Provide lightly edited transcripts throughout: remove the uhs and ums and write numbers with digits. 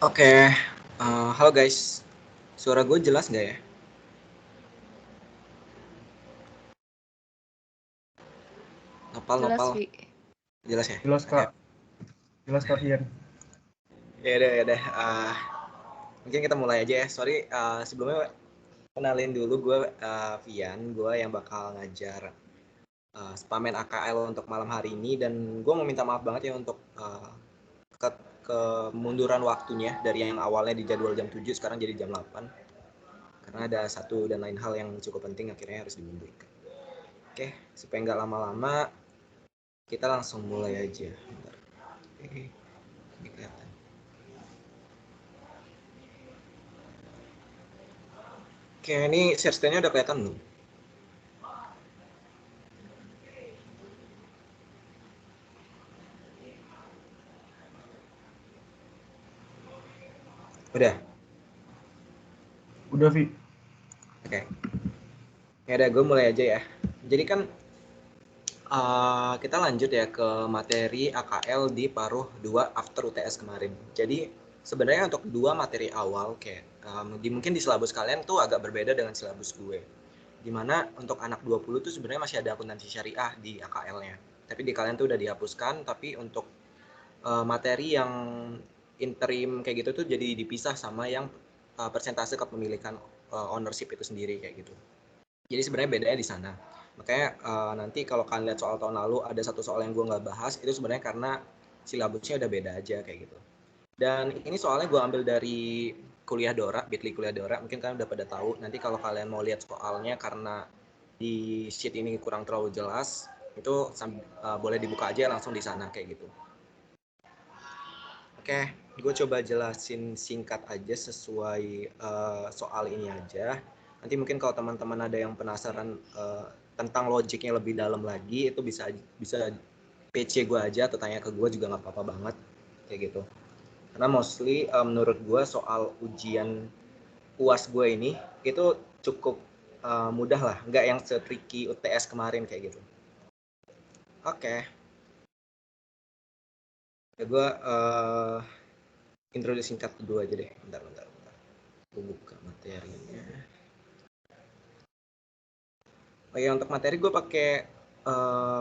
Oke, halo guys. Suara gue jelas nggak ya? Nopal, Jelas, nopal. Vi. Jelas ya? Jelas Oke. Kak, jelas Kak Vian. Ya udah, ya udah. Mungkin kita mulai aja ya. Sorry, sebelumnya kenalin dulu gue Vian. Gue yang bakal ngajar spamen AKL untuk malam hari ini. Dan gue mau minta maaf banget ya untuk ke kemunduran waktunya dari yang awalnya di jadwal jam 7 sekarang jadi jam 8. Karena ada satu dan lain hal yang cukup penting akhirnya harus dimundurkan. Oke, supaya nggak lama-lama, kita langsung mulai aja. Bentar. Ini kelihatan. Oke, ini share screen-nya udah kelihatan belum? Udah? Udah Vi. Oke. Ya udah, gue mulai aja ya. Jadi kan kita lanjut ya ke materi AKL di paruh 2 after UTS kemarin. Jadi sebenarnya untuk dua materi awal kayak mungkin di silabus kalian tuh agak berbeda dengan silabus gue. Dimana untuk anak 20 tuh sebenarnya masih ada akuntansi syariah di AKL-nya. Tapi di kalian tuh udah dihapuskan, tapi untuk materi yang interim kayak gitu tuh jadi dipisah sama yang persentase kepemilikan ownership itu sendiri kayak gitu. Jadi sebenarnya bedanya di sana. Makanya nanti kalau kalian lihat soal tahun lalu ada satu soal yang gue nggak bahas, itu sebenarnya karena silabusnya udah beda aja kayak gitu. Dan ini soalnya gue ambil dari kuliah Dora, Bitly kuliah Dora. Mungkin kalian udah pada tahu. Nanti kalau kalian mau lihat soalnya karena di sheet ini kurang terlalu jelas, itu boleh dibuka aja langsung di sana kayak gitu. Oke, gue coba jelasin singkat aja sesuai soal ini aja. Nanti mungkin kalau teman-teman ada yang penasaran tentang logiknya lebih dalam lagi, itu bisa PC gue aja atau tanya ke gue juga nggak apa-apa banget kayak gitu. Karena mostly menurut gue soal ujian UAS gue ini itu cukup mudah lah, nggak yang se-tricky UTS kemarin kayak gitu. Oke, ya gue introduksi singkat kedua aja deh. Bentar. Gue buka materinya. Oh ya, untuk materi gue pakai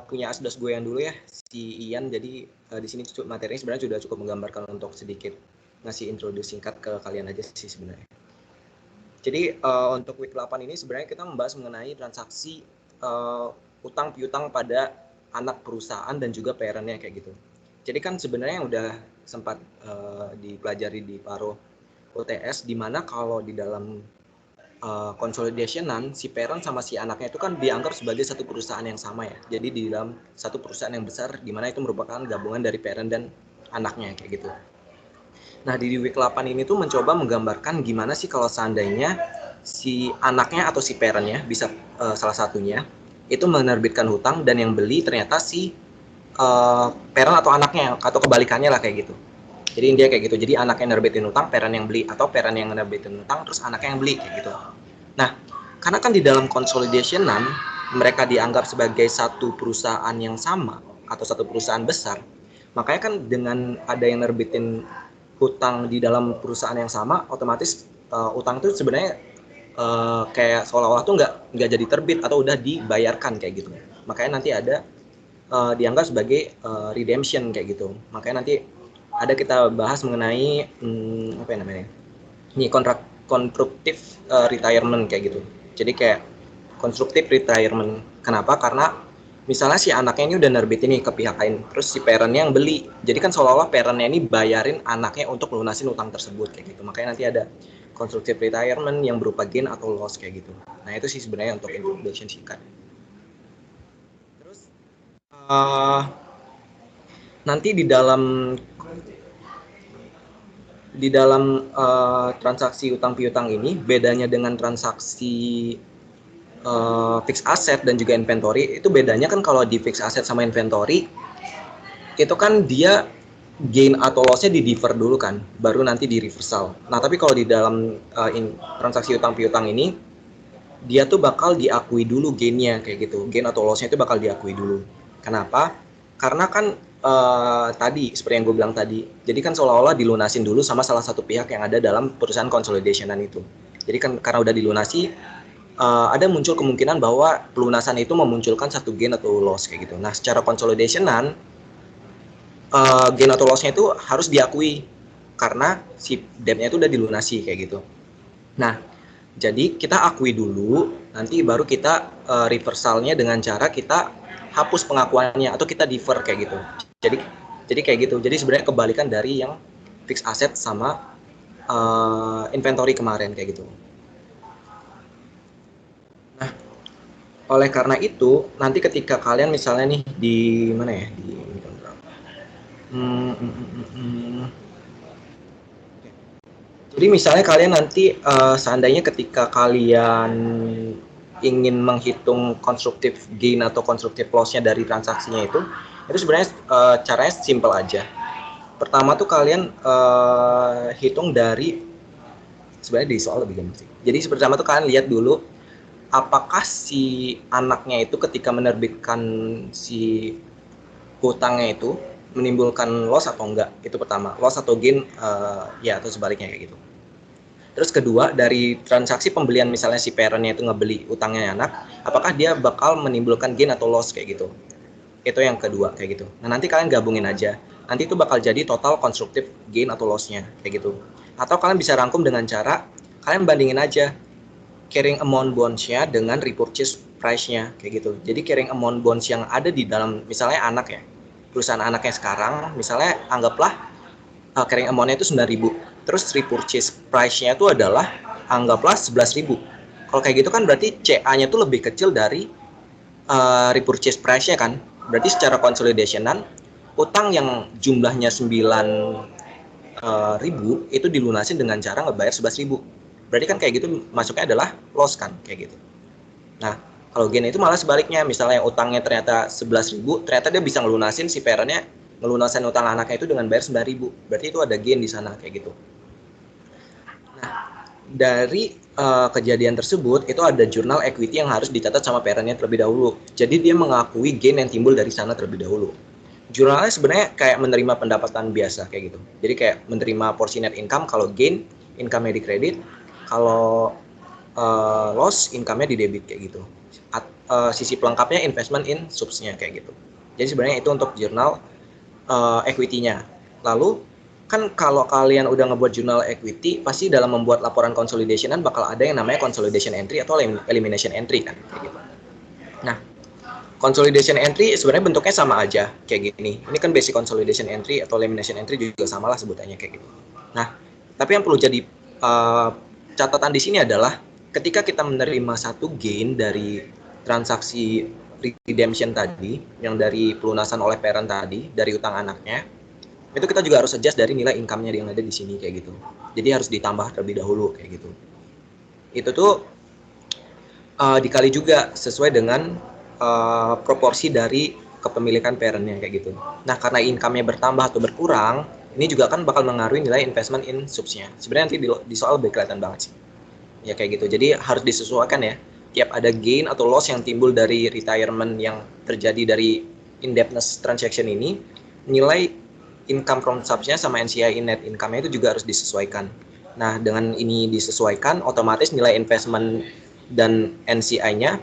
punya asdos gue yang dulu ya, si Ian. Jadi di sini materinya sebenarnya sudah cukup menggambarkan untuk sedikit ngasih introduksi singkat ke kalian aja sih sebenarnya. Jadi untuk week 8 ini sebenarnya kita membahas mengenai transaksi utang piutang pada anak perusahaan dan juga parent-nya kayak gitu. Jadi kan sebenarnya udah sempat dipelajari di paruh UTS, di mana kalau di dalam consolidationan si parent sama si anaknya itu kan dianggap sebagai satu perusahaan yang sama ya. Jadi di dalam satu perusahaan yang besar di mana itu merupakan gabungan dari parent dan anaknya kayak gitu. Nah, di week 8 ini tuh mencoba menggambarkan gimana sih kalau seandainya si anaknya atau si parent-nya bisa salah satunya itu menerbitkan hutang dan yang beli ternyata si parent atau anaknya atau kebalikannya lah kayak gitu. Jadi dia kayak gitu. Jadi anaknya nerbitin hutang, parent yang beli, atau parent yang nerbitin hutang terus anaknya yang beli kayak gitu. Nah, karena kan di dalam consolidationan mereka dianggap sebagai satu perusahaan yang sama atau satu perusahaan besar, makanya kan dengan ada yang nerbitin hutang di dalam perusahaan yang sama, otomatis utang itu sebenarnya kayak seolah-olah tuh nggak jadi terbit atau udah dibayarkan kayak gitu. Makanya nanti ada dianggap sebagai redemption kayak gitu. Makanya nanti ada kita bahas mengenai apa ya namanya? Ini konstruktif retirement kayak gitu. Jadi kayak konstruktif retirement. Kenapa? Karena misalnya si anaknya ini udah nerbitin nih ke pihak lain, terus si parentnya yang beli. Jadi kan seolah-olah parentnya ini bayarin anaknya untuk lunasin utang tersebut kayak gitu. Makanya nanti ada konstruktif retirement yang berupa gain atau loss kayak gitu. Nah itu sih sebenarnya untuk introduction singkat. Terus nanti di dalam transaksi utang piutang ini bedanya dengan transaksi fixed asset dan juga inventory itu bedanya kan kalau di fixed asset sama inventory itu kan dia gain atau loss-nya di defer dulu kan baru nanti di reversal. Nah tapi kalau di dalam transaksi utang piutang ini dia tuh bakal diakui dulu gain-nya kayak gitu, gain atau loss-nya itu bakal diakui dulu. Kenapa? Karena kan tadi seperti yang gue bilang tadi. Jadi kan seolah-olah dilunasin dulu sama salah satu pihak yang ada dalam perusahaan consolidationan itu. Jadi kan karena udah dilunasi, ada muncul kemungkinan bahwa pelunasan itu memunculkan satu gain atau loss kayak gitu. Nah, secara consolidationan, gain atau loss-nya itu harus diakui karena si debt-nya itu udah dilunasi kayak gitu. Nah, jadi kita akui dulu, nanti baru kita reversalnya dengan cara kita hapus pengakuannya atau kita defer kayak gitu. Jadi kayak gitu. Jadi sebenarnya kebalikan dari yang fixed asset sama inventory kemarin kayak gitu. Nah, oleh karena itu nanti ketika kalian misalnya nih di mana ya di jadi misalnya kalian nanti seandainya ketika kalian ingin menghitung constructive gain atau constructive loss-nya dari transaksinya itu sebenarnya caranya simple aja. Pertama tuh kalian hitung dari sebenarnya di soal lebih gampang sih. Jadi pertama tuh kalian lihat dulu apakah si anaknya itu ketika menerbitkan si hutangnya itu menimbulkan loss atau enggak. Itu pertama, loss atau gain ya atau sebaliknya kayak gitu. Terus kedua, dari transaksi pembelian misalnya si parentnya itu ngebeli utangnya anak, apakah dia bakal menimbulkan gain atau loss kayak gitu. Itu yang kedua kayak gitu. Nah, nanti kalian gabungin aja. Nanti itu bakal jadi total constructive gain atau loss-nya kayak gitu. Atau kalian bisa rangkum dengan cara kalian bandingin aja carrying amount bonds-nya dengan repurchase price-nya kayak gitu. Jadi carrying amount bonds yang ada di dalam misalnya anak ya, perusahaan anaknya sekarang, misalnya anggaplah carrying amount-nya itu 9.000. Terus repurchase price-nya itu adalah anggaplah 11.000. Kalau kayak gitu kan berarti CA-nya itu lebih kecil dari repurchase price-nya kan. Berarti secara consolidationan utang yang jumlahnya 9.000 itu dilunasin dengan cara ngebayar 11.000. Berarti kan kayak gitu masuknya adalah loss kan kayak gitu. Nah, kalau gain itu malah sebaliknya, misalnya yang utangnya ternyata 11.000, ternyata dia bisa ngelunasin si parentnya ngelunasin utang anaknya itu dengan bayar 9.000. Berarti itu ada gain di sana kayak gitu. Nah, dari kejadian tersebut itu ada jurnal equity yang harus dicatat sama parentnya terlebih dahulu. Jadi dia mengakui gain yang timbul dari sana terlebih dahulu. Jurnalnya sebenarnya kayak menerima pendapatan biasa kayak gitu. Jadi kayak menerima porsi net income, kalau gain income-nya di kredit, kalau loss income-nya di debit kayak gitu. Sisi pelengkapnya investment in subs-nya kayak gitu. Jadi sebenarnya itu untuk jurnal equity-nya. Lalu kan kalau kalian udah ngebuat jurnal equity, pasti dalam membuat laporan consolidation bakal ada yang namanya consolidation entry atau elimination entry kan kayak gitu. Nah, consolidation entry sebenarnya bentuknya sama aja kayak gini. Ini kan basic consolidation entry atau elimination entry juga sama lah sebutannya kayak gitu. Nah, tapi yang perlu jadi catatan di sini adalah ketika kita menerima satu gain dari transaksi redemption tadi, yang dari pelunasan oleh parent tadi dari utang anaknya, itu kita juga harus adjust dari nilai income-nya yang ada di sini kayak gitu. Jadi harus ditambah terlebih dahulu kayak gitu. Itu tuh dikali juga sesuai dengan proporsi dari kepemilikan parentnya kayak gitu. Nah, karena income-nya bertambah atau berkurang, ini juga kan bakal mengaruhi nilai investment in subs-nya. Sebenarnya nanti di soal lebih kelihatan banget sih. Ya kayak gitu. Jadi harus disesuaikan ya. Tiap ada gain atau loss yang timbul dari retirement yang terjadi dari indebtedness transaction ini, nilai income from subs-nya sama NCI net income-nya itu juga harus disesuaikan. Nah, dengan ini disesuaikan, otomatis nilai investment dan NCI-nya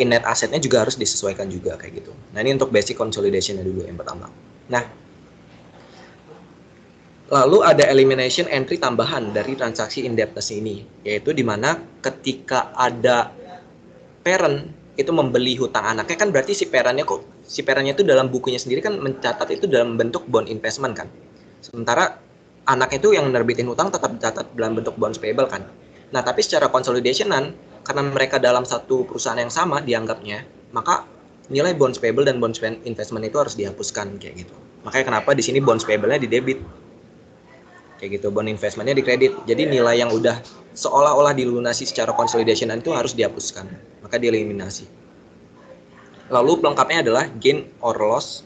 in net assetnya juga harus disesuaikan juga kayak gitu. Nah, ini untuk basic consolidation-nya dulu yang pertama. Nah, lalu ada elimination entry tambahan dari transaksi indebtedness ini, yaitu di mana ketika ada parent itu membeli hutang anaknya, kan berarti si parentnya itu dalam bukunya sendiri kan mencatat itu dalam bentuk bond investment kan. Sementara anaknya itu yang nerbitin hutang tetap dicatat dalam bentuk bonds payable kan. Nah, tapi secara consolidationan, karena mereka dalam satu perusahaan yang sama dianggapnya, maka nilai bonds payable dan bonds investment itu harus dihapuskan kayak gitu. Makanya kenapa di sini bonds payable-nya di debit. Kayak gitu, bond investment-nya di kredit. Jadi nilai yang udah seolah-olah dilunasi secara consolidation itu harus dihapuskan, maka dieliminasi. Lalu pelengkapnya adalah gain or loss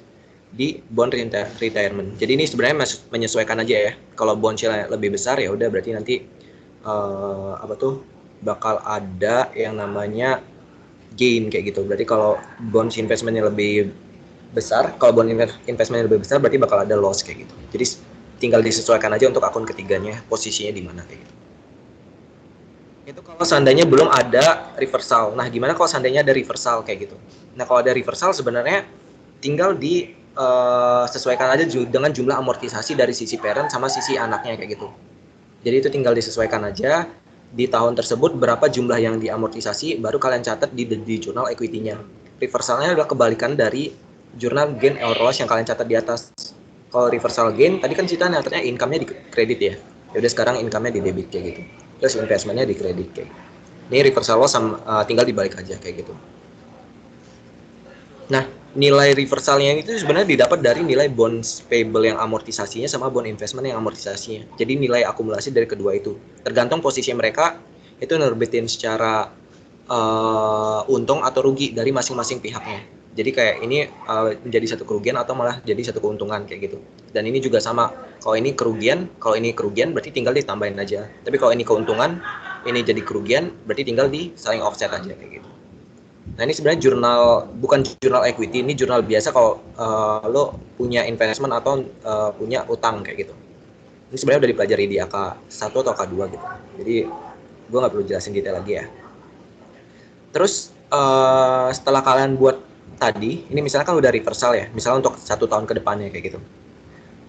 di bond retirement. Jadi ini sebenarnya menyesuaikan aja ya. Kalau bondnya lebih besar ya udah berarti nanti bakal ada yang namanya gain kayak gitu. Berarti kalau bonds investmentnya lebih besar, kalau bond investment lebih besar berarti bakal ada loss kayak gitu. Jadi tinggal disesuaikan aja untuk akun ketiganya posisinya di mana kayak gitu. Itu kalau seandainya belum ada reversal. Nah, gimana kalau seandainya ada reversal kayak gitu? Nah, kalau ada reversal sebenarnya tinggal disesuaikan aja dengan jumlah amortisasi dari sisi parent sama sisi anaknya kayak gitu. Jadi itu tinggal disesuaikan aja di tahun tersebut berapa jumlah yang diamortisasi, baru kalian catat di jurnal equity-nya. Reversalnya adalah kebalikan dari jurnal gain or loss yang kalian catat di atas. Kalau reversal gain, tadi kan kita nyatanya income-nya di kredit ya. Yaudah sekarang income-nya di debit kayak gitu. Terus investment-nya di kredit kayak gitu. Ini reversal loss tinggal dibalik aja kayak gitu. Nah, nilai reversalnya itu sebenarnya didapat dari nilai bonds payable yang amortisasinya sama bond investment yang amortisasinya. Jadi nilai akumulasi dari kedua itu. Tergantung posisi mereka itu nerbitin secara untung atau rugi dari masing-masing pihaknya. Jadi kayak ini menjadi satu kerugian atau malah jadi satu keuntungan kayak gitu. Dan ini juga sama. Kalau ini kerugian berarti tinggal ditambahin aja. Tapi kalau ini keuntungan, ini jadi kerugian berarti tinggal saling offset aja kayak gitu. Nah ini sebenarnya bukan jurnal equity, ini jurnal biasa kalau lo punya investment atau punya utang kayak gitu. Ini sebenarnya udah dipelajari di AK1 atau AK2 gitu. Jadi gue nggak perlu jelasin detail lagi ya. Terus setelah kalian buat tadi, ini misalnya kan udah reversal ya, misalnya untuk 1 tahun ke depannya kayak gitu.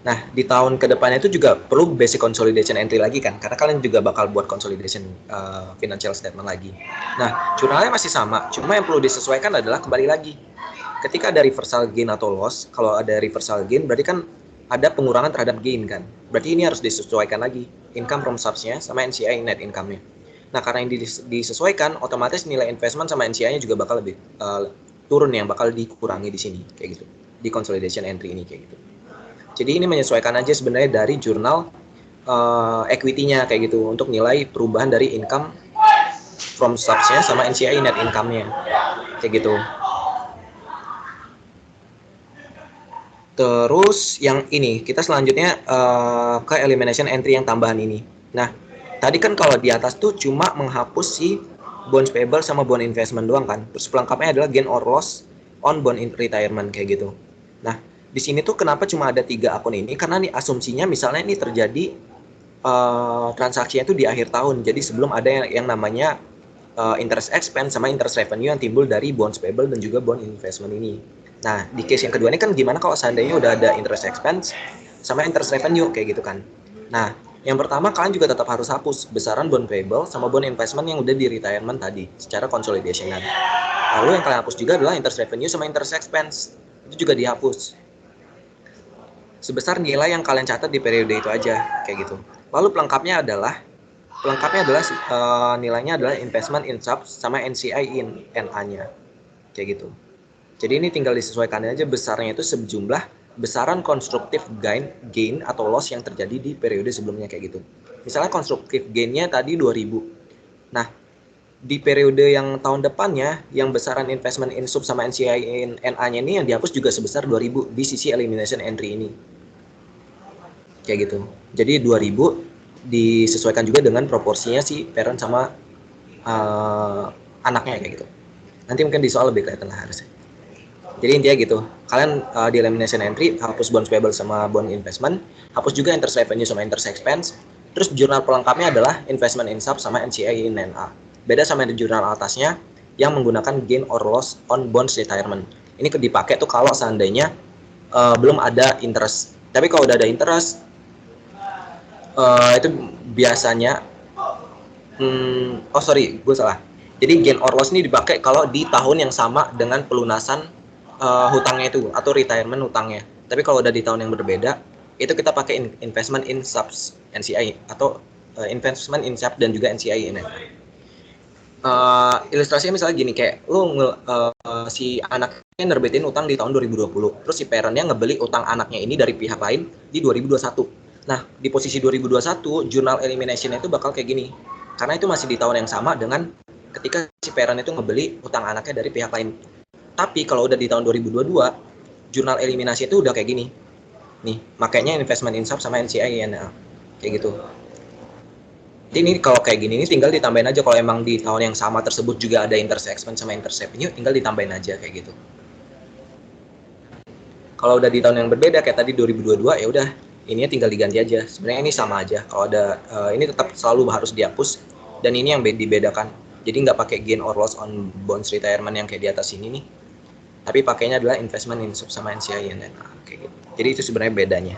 Nah, di tahun ke depannya itu juga perlu basic consolidation entry lagi kan, karena kalian juga bakal buat consolidation financial statement lagi. Nah, jurnalnya masih sama, cuma yang perlu disesuaikan adalah kembali lagi. Ketika ada reversal gain atau loss, kalau ada reversal gain berarti kan ada pengurangan terhadap gain kan. Berarti ini harus disesuaikan lagi, income from subs-nya sama NCI net income-nya. Nah, karena ini disesuaikan, otomatis nilai investment sama NCI-nya juga bakal lebih turun, yang bakal dikurangi di sini kayak gitu. Di consolidation entry ini kayak gitu. Jadi ini menyesuaikan aja sebenarnya dari jurnal equity-nya kayak gitu untuk nilai perubahan dari income from subs-nya sama NCI net income-nya kayak gitu. Terus yang ini kita selanjutnya ke elimination entry yang tambahan ini. Nah, tadi kan kalau di atas tuh cuma menghapus si bonds payable sama bond investment doang kan. Terus pelengkapnya adalah gain or loss on bond retirement kayak gitu. Nah, di sini tuh kenapa cuma ada 3 akun ini? Karena nih asumsinya misalnya ini terjadi transaksinya itu di akhir tahun. Jadi sebelum ada yang namanya interest expense sama interest revenue yang timbul dari bonds payable dan juga bond investment ini. Nah, di case yang kedua ini kan gimana kalau seandainya udah ada interest expense sama interest revenue kayak gitu kan. Nah, yang pertama kalian juga tetap harus hapus besaran bond payable sama bond investment yang udah di retirement tadi secara consolidationan. Lalu yang kalian hapus juga adalah interest revenue sama interest expense. Itu juga dihapus. Sebesar nilai yang kalian catat di periode itu aja kayak gitu. Lalu pelengkapnya adalah nilainya adalah investment in subs sama NCI in NA-nya kayak gitu. Jadi ini tinggal disesuaikan aja besarnya itu sejumlah besaran konstruktif gain atau loss yang terjadi di periode sebelumnya kayak gitu. Misalnya konstruktif gainnya tadi 2000. Nah, di periode yang tahun depannya yang besaran investment in sub sama NCI in NA-nya ini yang dihapus juga sebesar 2000 di sisi elimination entry ini. Kayak gitu. Jadi 2000 disesuaikan juga dengan proporsinya si parent sama anaknya kayak gitu. Nanti mungkin di soal lebih kelihatan lah harusnya. Jadi intinya gitu, kalian di elimination entry hapus bonds payable sama bond investment, hapus juga interest revenue sama interest expense. Terus jurnal pelengkapnya adalah investment in sub sama NCI in NA. Beda sama di jurnal atasnya yang menggunakan gain or loss on bonds retirement. Ini dipakai tuh kalau seandainya belum ada interest. Tapi kalau udah ada interest, itu biasanya gue salah. Jadi gain or loss ini dipakai kalau di tahun yang sama dengan pelunasan hutangnya itu atau retirement hutangnya. Tapi kalau udah di tahun yang berbeda, itu kita pakai investment in subs NCI atau investment in sub dan juga NCI ini. Ilustrasinya misalnya gini, kayak lu si anaknya nerbitin utang di tahun 2020, terus si parentnya ngebeli utang anaknya ini dari pihak lain di 2021. Nah, di posisi 2021, jurnal elimination itu bakal kayak gini. Karena itu masih di tahun yang sama dengan ketika si parent itu ngebeli utang anaknya dari pihak lain. Tapi kalau udah di tahun 2022, jurnal eliminasi itu udah kayak gini. Nih, makanya investment in sub sama NCI NL. Kayak gitu. Jadi ini kalau kayak gini ini tinggal ditambahin aja, kalau emang di tahun yang sama tersebut juga ada interest expense sama interest revenue, tinggal ditambahin aja kayak gitu. Kalau udah di tahun yang berbeda kayak tadi 2022, ya udah ininya tinggal diganti aja. Sebenarnya ini sama aja. Kalau ada ini tetap selalu harus dihapus, dan ini yang dibedakan. Jadi nggak pakai gain or loss on bonds retirement yang kayak di atas ini nih, tapi pakainya adalah investment in sub sama NCI dan kayak gitu. Jadi itu sebenarnya bedanya.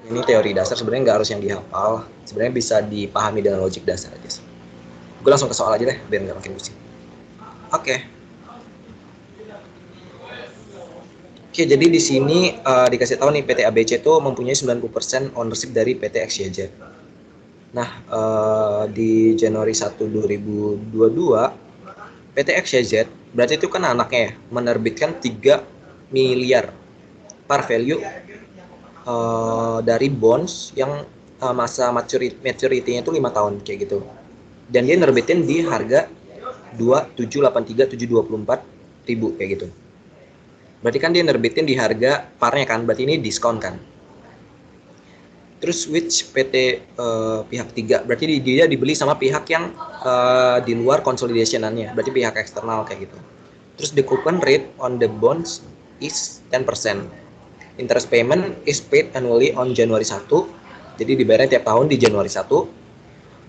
Ini teori dasar, sebenarnya nggak harus yang dihafal, sebenarnya bisa dipahami dengan logik dasar aja sih. Gue langsung ke soal aja deh biar nggak makin pusing. Oke, jadi di sini dikasih tahu nih PT ABC itu mempunyai 90% ownership dari PT XYZ. Nah, di Januari 1 2022 PT XYZ berarti itu kan anaknya ya, menerbitkan 3 miliar par value dari bonds yang masa maturity-nya itu 5 tahun kayak gitu. Dan dia nerbitin di harga 2.783.724.000 kayak gitu. Berarti kan dia nerbitin di harga parnya kan, berarti ini diskon kan. Terus which PT pihak 3, berarti dia dibeli sama pihak yang di luar consolidationannya, berarti pihak eksternal kayak gitu. Terus the coupon rate on the bonds is 10%. Interest payment is paid annually on Januari 1, jadi dibayarnya tiap tahun di Januari 1.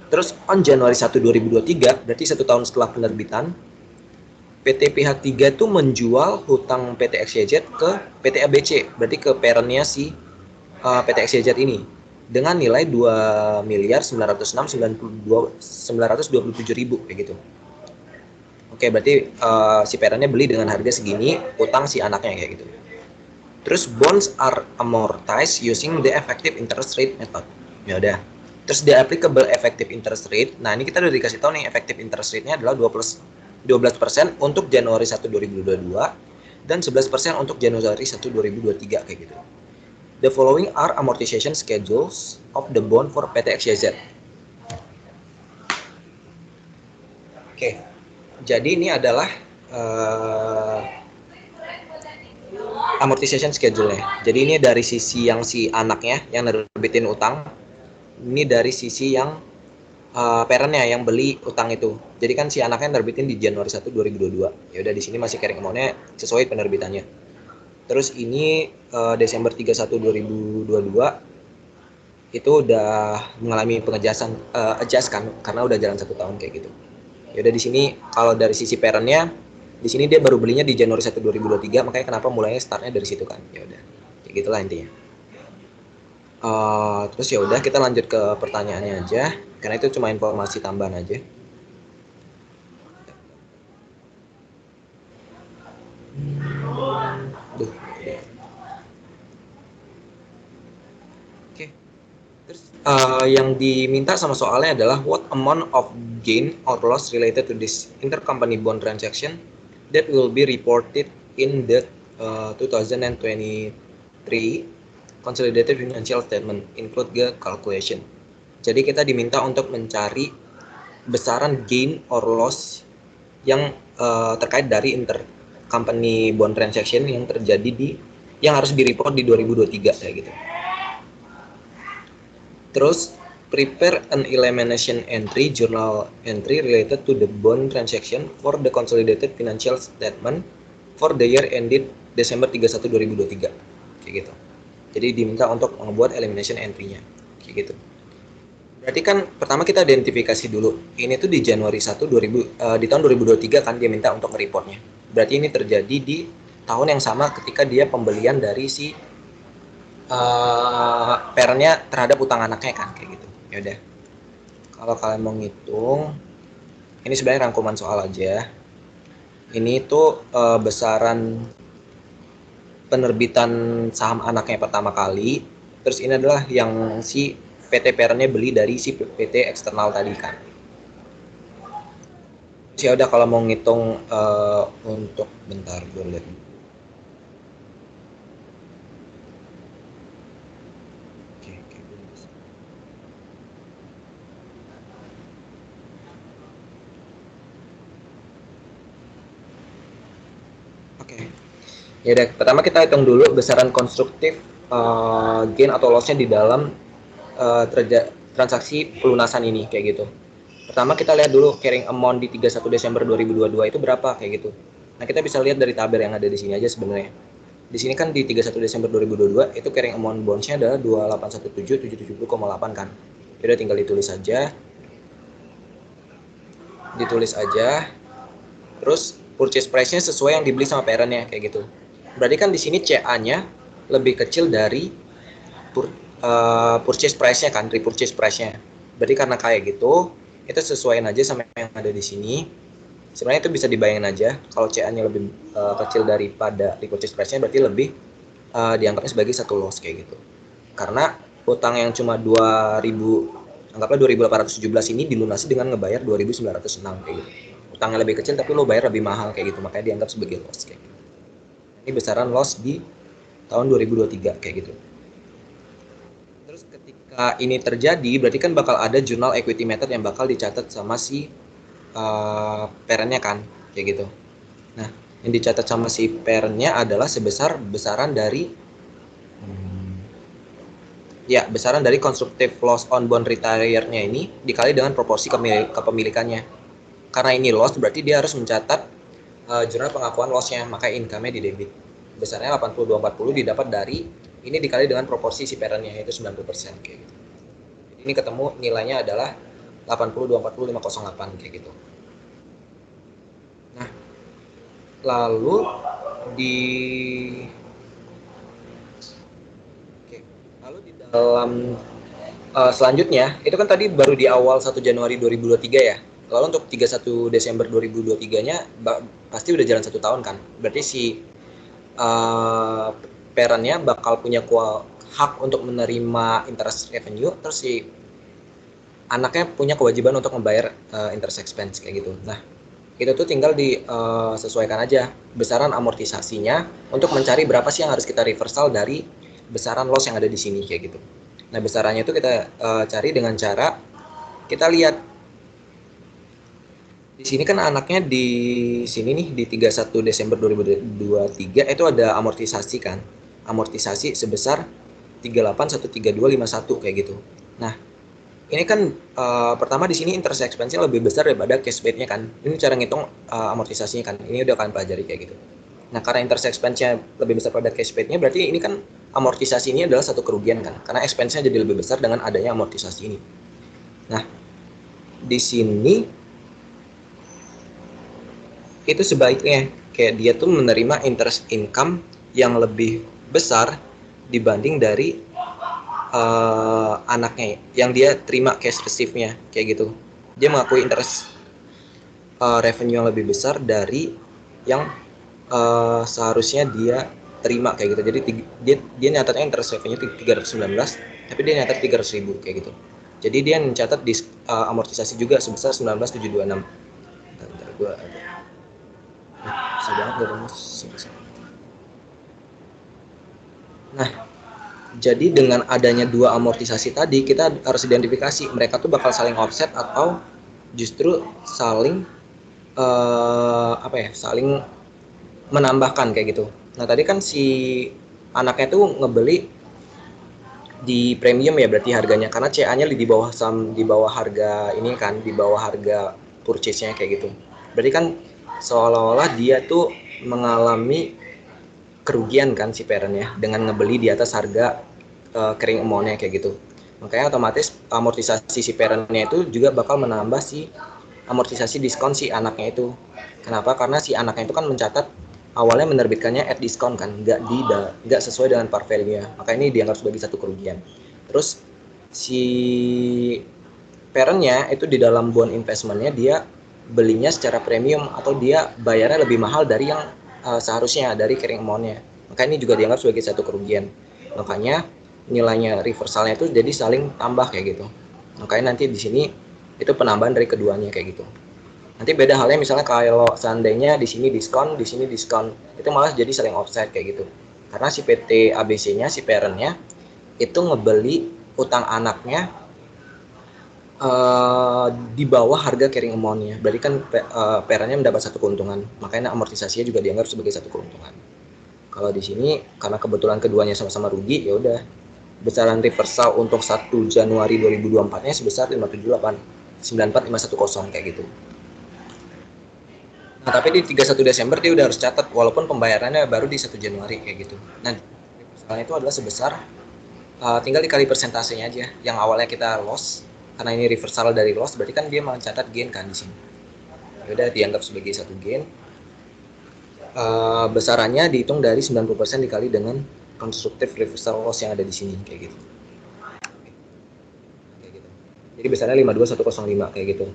Terus on Januari 1 2023, berarti 1 tahun setelah penerbitan, PT pihak 3 itu menjual hutang PT XYZ ke PT ABC, berarti ke parentnya si PT XYZ ini, dengan nilai 2.906.927.000 kayak gitu. Oke, berarti si parentnya beli dengan harga segini, utang si anaknya kayak gitu. Terus bonds are amortized using the effective interest rate method. Ya udah. Terus the applicable effective interest rate. Nah, ini kita udah dikasih tahu nih, effective interest rate-nya adalah 12% untuk Januari 1 2022 dan 11% untuk Januari 1 2023 kayak gitu. The following are amortization schedules of the bond for PT XYZ. Oke. Jadi ini adalah amortization schedule-nya. Jadi ini dari sisi yang si anaknya yang nerbitin utang, ini dari sisi yang parentnya yang beli utang itu. Jadi kan si anaknya nerbitin di Januari 1 2022. Ya udah, di sini masih carrying amount-nya sesuai penerbitannya. Terus ini Desember 31 2022 itu udah mengalami pengejasan adjust kan, karena udah jalan 1 tahun kayak gitu. Ya udah, di sini kalau dari sisi parentnya, di sini dia baru belinya di Januari 1 2023, makanya kenapa mulainya startnya dari situ kan. Ya udah, kayak gitulah intinya. Terus ya udah, kita lanjut ke pertanyaannya aja, karena itu cuma informasi tambahan aja. Oke. Terus yang diminta sama soalnya adalah what amount of gain or loss related to this intercompany bond transaction that will be reported in the 2023 consolidated financial statement, include the calculation. Jadi kita diminta untuk mencari besaran gain or loss yang terkait dari intercompany bond transaction yang terjadi yang harus direport di 2023 kayak gitu. Terus prepare an elimination entry, journal entry related to the bond transaction for the consolidated financial statement for the year ended Desember 31 2023 kayak gitu. Jadi diminta untuk membuat elimination entry-nya kayak gitu. Berarti kan pertama kita identifikasi dulu. Ini tuh di Januari 1 di tahun 2023 kan dia minta untuk reportnya. Berarti ini terjadi di tahun yang sama ketika dia pembelian dari si parentnya terhadap utang anaknya kan kayak gitu. Ya udah. Kalau kalian mau ngitung, ini sebenarnya rangkuman soal aja. Ini tuh besaran penerbitan saham anaknya pertama kali. Terus ini adalah yang si PT parentnya beli dari si PT eksternal tadi kan. Ya udah, kalau mau ngitung untuk bentar gue lihat. Ya udah, pertama kita hitung dulu besaran konstruktif gain atau loss-nya di dalam transaksi pelunasan ini kayak gitu. Pertama kita lihat dulu carrying amount di 31 Desember 2022 itu berapa kayak gitu. Nah, kita bisa lihat dari tabel yang ada di sini aja sebenarnya. Di sini kan di 31 Desember 2022 itu carrying amount bonds-nya adalah 2817.770,8 kan. Jadi tinggal ditulis aja. Terus purchase price-nya sesuai yang dibeli sama parent-nya kayak gitu. Berarti kan di sini CA-nya lebih kecil dari purchase price-nya kan, repurchase price-nya. Berarti karena kayak gitu, itu sesuaiin aja sama yang ada di sini. Sebenarnya itu bisa dibayangin aja, kalau CA-nya lebih kecil daripada repurchase price-nya berarti lebih dianggapnya sebagai satu loss kayak gitu. Karena utang yang cuma 2000, anggaplah 2817 ini dilunasi dengan ngebayar 2906 kayak gitu. Utangnya lebih kecil tapi lo bayar lebih mahal kayak gitu, makanya dianggap sebagai loss kayak gitu. Ini besaran loss di tahun 2023 kayak gitu. Terus ketika ini terjadi, berarti kan bakal ada journal equity method yang bakal dicatat sama si parent-nya kan, kayak gitu. Nah, yang dicatat sama si parent-nya adalah besaran dari constructive loss on bond retire-nya ini dikali dengan proporsi kepemilikannya. Karena ini loss, berarti dia harus mencatat jurnal pengakuan loss-nya, maka income-nya di debit. Besarnya 8240 didapat dari ini dikali dengan proporsi si parent-nya yaitu 90% kayak gitu. Ini ketemu nilainya adalah 8240,508 kayak gitu. Nah, lalu di dalam selanjutnya itu kan tadi baru di awal 1 Januari 2023 ya. Lalu untuk 31 Desember 2023-nya pasti udah jalan 1 tahun kan. Berarti si parent-nya bakal punya hak untuk menerima interest revenue, terus si anaknya punya kewajiban untuk membayar interest expense kayak gitu. Nah, itu tuh tinggal disesuaikan aja besaran amortisasinya untuk mencari berapa sih yang harus kita reversal dari besaran loss yang ada di sini kayak gitu. Nah, besarannya itu kita cari dengan cara kita lihat di sini kan anaknya di sini nih di 31 Desember 2023 itu ada amortisasi kan. Amortisasi sebesar 38.13251 kayak gitu. Nah, ini kan pertama di sini interest expense-nya lebih besar daripada cash paid-nya kan. Ini cara ngitung amortisasinya kan. Ini udah kalian pelajari kayak gitu. Nah, karena interest expense-nya lebih besar pada cash paid-nya, berarti ini kan amortisasi ini adalah satu kerugian kan. Karena expense-nya jadi lebih besar dengan adanya amortisasi ini. Nah, di sini itu sebaiknya kayak dia tuh menerima interest income yang lebih besar dibanding dari anaknya yang dia terima cash receive-nya kayak gitu. Dia mengakui interest revenue yang lebih besar dari yang seharusnya dia terima kayak gitu. Jadi dia nyatatnya interest revenue 319 tapi dia nyatat 300.000 kayak gitu. Jadi dia mencatat di amortisasi juga sebesar 19.726. Bentar gua ada. Bisa banget gak Mas? Nah, jadi dengan adanya dua amortisasi tadi kita harus identifikasi mereka tuh bakal saling offset atau justru saling saling menambahkan kayak gitu. Nah, tadi kan si anaknya tuh ngebeli di premium ya berarti harganya karena CA-nya di bawah harga ini kan, di bawah harga purchase-nya kayak gitu. Berarti kan seolah-olah dia tuh mengalami kerugian kan si parent-nya dengan ngebeli di atas harga carrying amount-nya kayak gitu. Makanya otomatis amortisasi si parent-nya itu juga bakal menambah si amortisasi diskon si anaknya itu. Kenapa? Karena si anaknya itu kan mencatat awalnya menerbitkannya at diskon kan, nggak sesuai dengan par value-nya. Maka ini dianggap sebagai satu kerugian. Terus si parent-nya itu di dalam bond investment-nya dia belinya secara premium atau dia bayarnya lebih mahal dari yang seharusnya dari carrying amount-nya. Maka ini juga dianggap sebagai satu kerugian. Makanya nilainya reversalnya itu jadi saling tambah kayak gitu. Makanya nanti di sini itu penambahan dari keduanya kayak gitu. Nanti beda halnya misalnya kalau seandainya di sini diskon, itu malah jadi saling offset kayak gitu. Karena si PT ABC-nya, si parent-nya itu ngebeli utang anaknya di bawah harga carrying amount-nya. Berarti kan parent-nya mendapat satu keuntungan. Makanya amortisasinya juga dianggap sebagai satu keuntungan. Kalau di sini karena kebetulan keduanya sama-sama rugi, ya udah besaran reversal untuk 1 Januari 2024-nya sebesar 578 94510 kayak gitu. Nah, tapi di 31 Desember dia udah harus catat walaupun pembayarannya baru di 1 Januari kayak gitu. Nah, permasalahannya itu adalah sebesar tinggal dikali persentasenya aja. Yang awalnya kita loss karena ini reversal dari loss, berarti kan dia mencatat gain kan di sini. Ya udah dianggap sebagai satu gain. Besarannya dihitung dari 90% dikali dengan constructive reversal loss yang ada di sini kayak gitu. Kayak gitu. Jadi besarnya 52105 kayak gitu.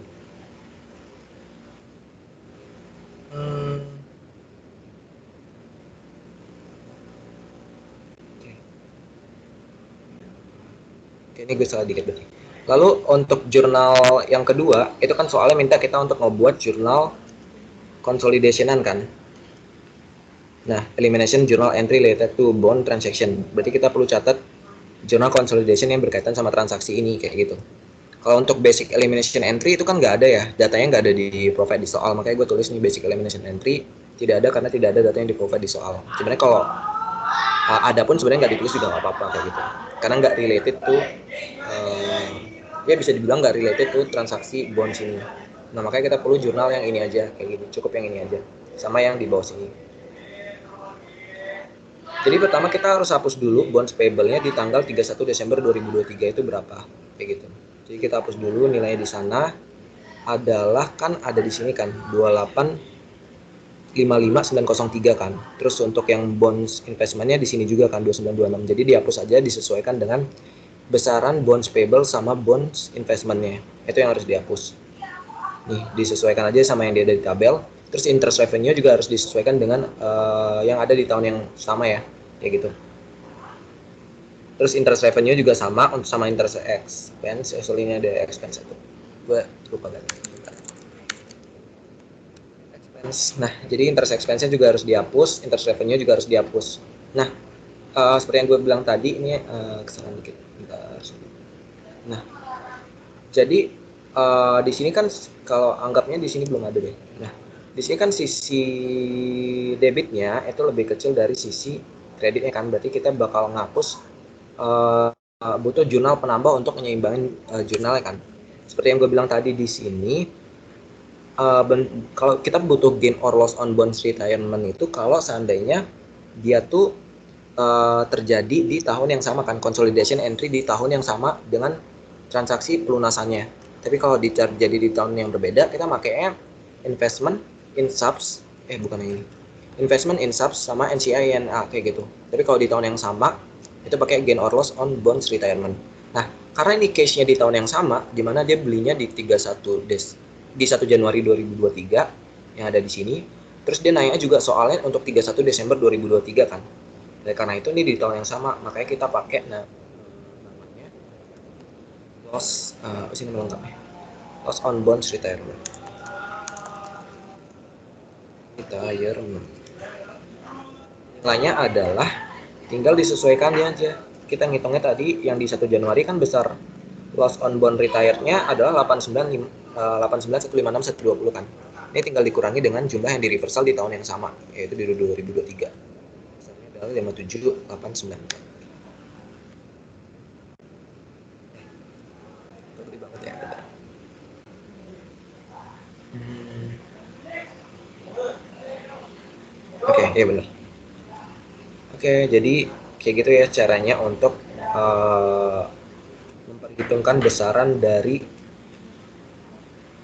Oke, ini gue salah dikit berarti. Lalu untuk jurnal yang kedua, itu kan soalnya minta kita untuk ngebuat jurnal consolidationan kan. Nah, elimination journal entry related to bond transaction. Berarti kita perlu catat jurnal consolidation yang berkaitan sama transaksi ini kayak gitu. Kalau untuk basic elimination entry itu kan nggak ada ya, datanya nggak ada di provide di soal, makanya gue tulis nih basic elimination entry tidak ada karena tidak ada data yang di provide di soal. Sebenarnya kalau ada pun sebenarnya nggak ditulis juga nggak apa-apa kayak gitu, karena nggak related to ya bisa dibilang nggak related to transaksi bonds ini. Nah makanya kita perlu jurnal yang ini aja kayak gitu, cukup yang ini aja, sama yang di bawah sini. Jadi pertama kita harus hapus dulu bonds payable-nya di tanggal 31 Desember 2023 itu berapa kayak gitu. Jadi kita hapus dulu nilainya di sana adalah kan ada di sini kan 2855903 kan. Terus untuk yang bonds investmentnya di sini juga kan 2926. Jadi dihapus aja, disesuaikan dengan besaran bonds payable sama bonds investmentnya. Itu yang harus dihapus. Nih disesuaikan aja sama yang dia ada di tabel. Terus interest revenue juga harus disesuaikan dengan yang ada di tahun yang sama ya, kayak gitu. Terus interest revenue juga sama untuk sama interest expense. Soalnya ada expense itu. Gue lupa ganti. Nah, jadi interest expense-nya juga harus dihapus, interest revenue juga harus dihapus. Nah, seperti yang gue bilang tadi, ini kesalahan dikit. Bentar. Nah, jadi di sini kan kalau anggapnya di sini belum ada deh. Nah, di sini kan sisi debitnya itu lebih kecil dari sisi kreditnya kan, berarti kita bakal ngapus butuh jurnal penambah untuk menyeimbangin jurnalnya kan. Seperti yang gue bilang tadi di sini, kalau kita butuh gain or loss on bonds retirement itu kalau seandainya dia tuh terjadi di tahun yang sama kan, consolidation entry di tahun yang sama dengan transaksi pelunasannya. Tapi kalau terjadi di tahun yang berbeda, kita makanya investment in subs, bukan yang ini, investment in subs sama NCINA kayak gitu. Tapi kalau di tahun yang sama, itu pakai gain or loss on bonds retirement. Nah, karena ini case-nya di tahun yang sama, di mana dia belinya di 1 Januari 2023 yang ada di sini. Terus dia naiknya juga soalnya untuk 31 Desember 2023 kan. Dan karena itu ini di tahun yang sama, makanya kita pakai namanya loss apa sih nama lengkapnya? Loss on bonds retirement. Retirement. Nilainya adalah tinggal disesuaikan aja. Kita ngitungnya tadi yang di 1 Januari kan besar loss on bond retired-nya adalah 89.156.120 kan. Ini tinggal dikurangi dengan jumlah yang di reversal di tahun yang sama, yaitu di 2023. Misalnya adalah 5789. Gede banget ya. Oke, iya benar. Oke, jadi kayak gitu ya caranya untuk memperhitungkan besaran dari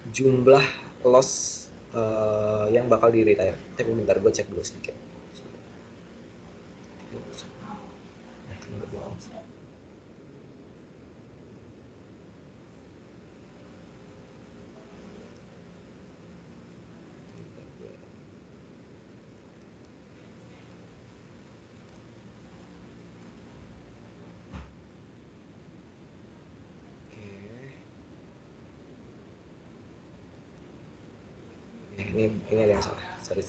jumlah loss yang bakal di retire. Tapi bentar gue cek dulu sedikit. Ini ada yang salah. Sorry.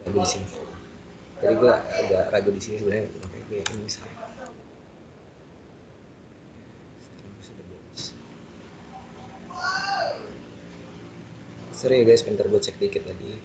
Ragu di sini. Jadi gue agak ragu di sini sebenarnya. Makanya gue yakin bisa. Sorry ya guys, bentar gue cek dikit lagi.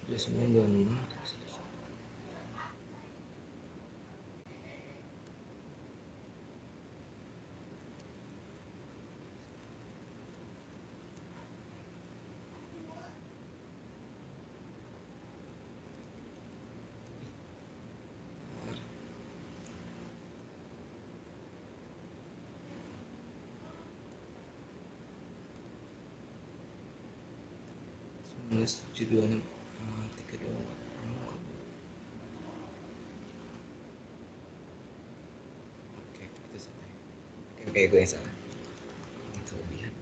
Jasmine dan judulnya tiket oke itu salah oke gue yang salah itu kelebihan.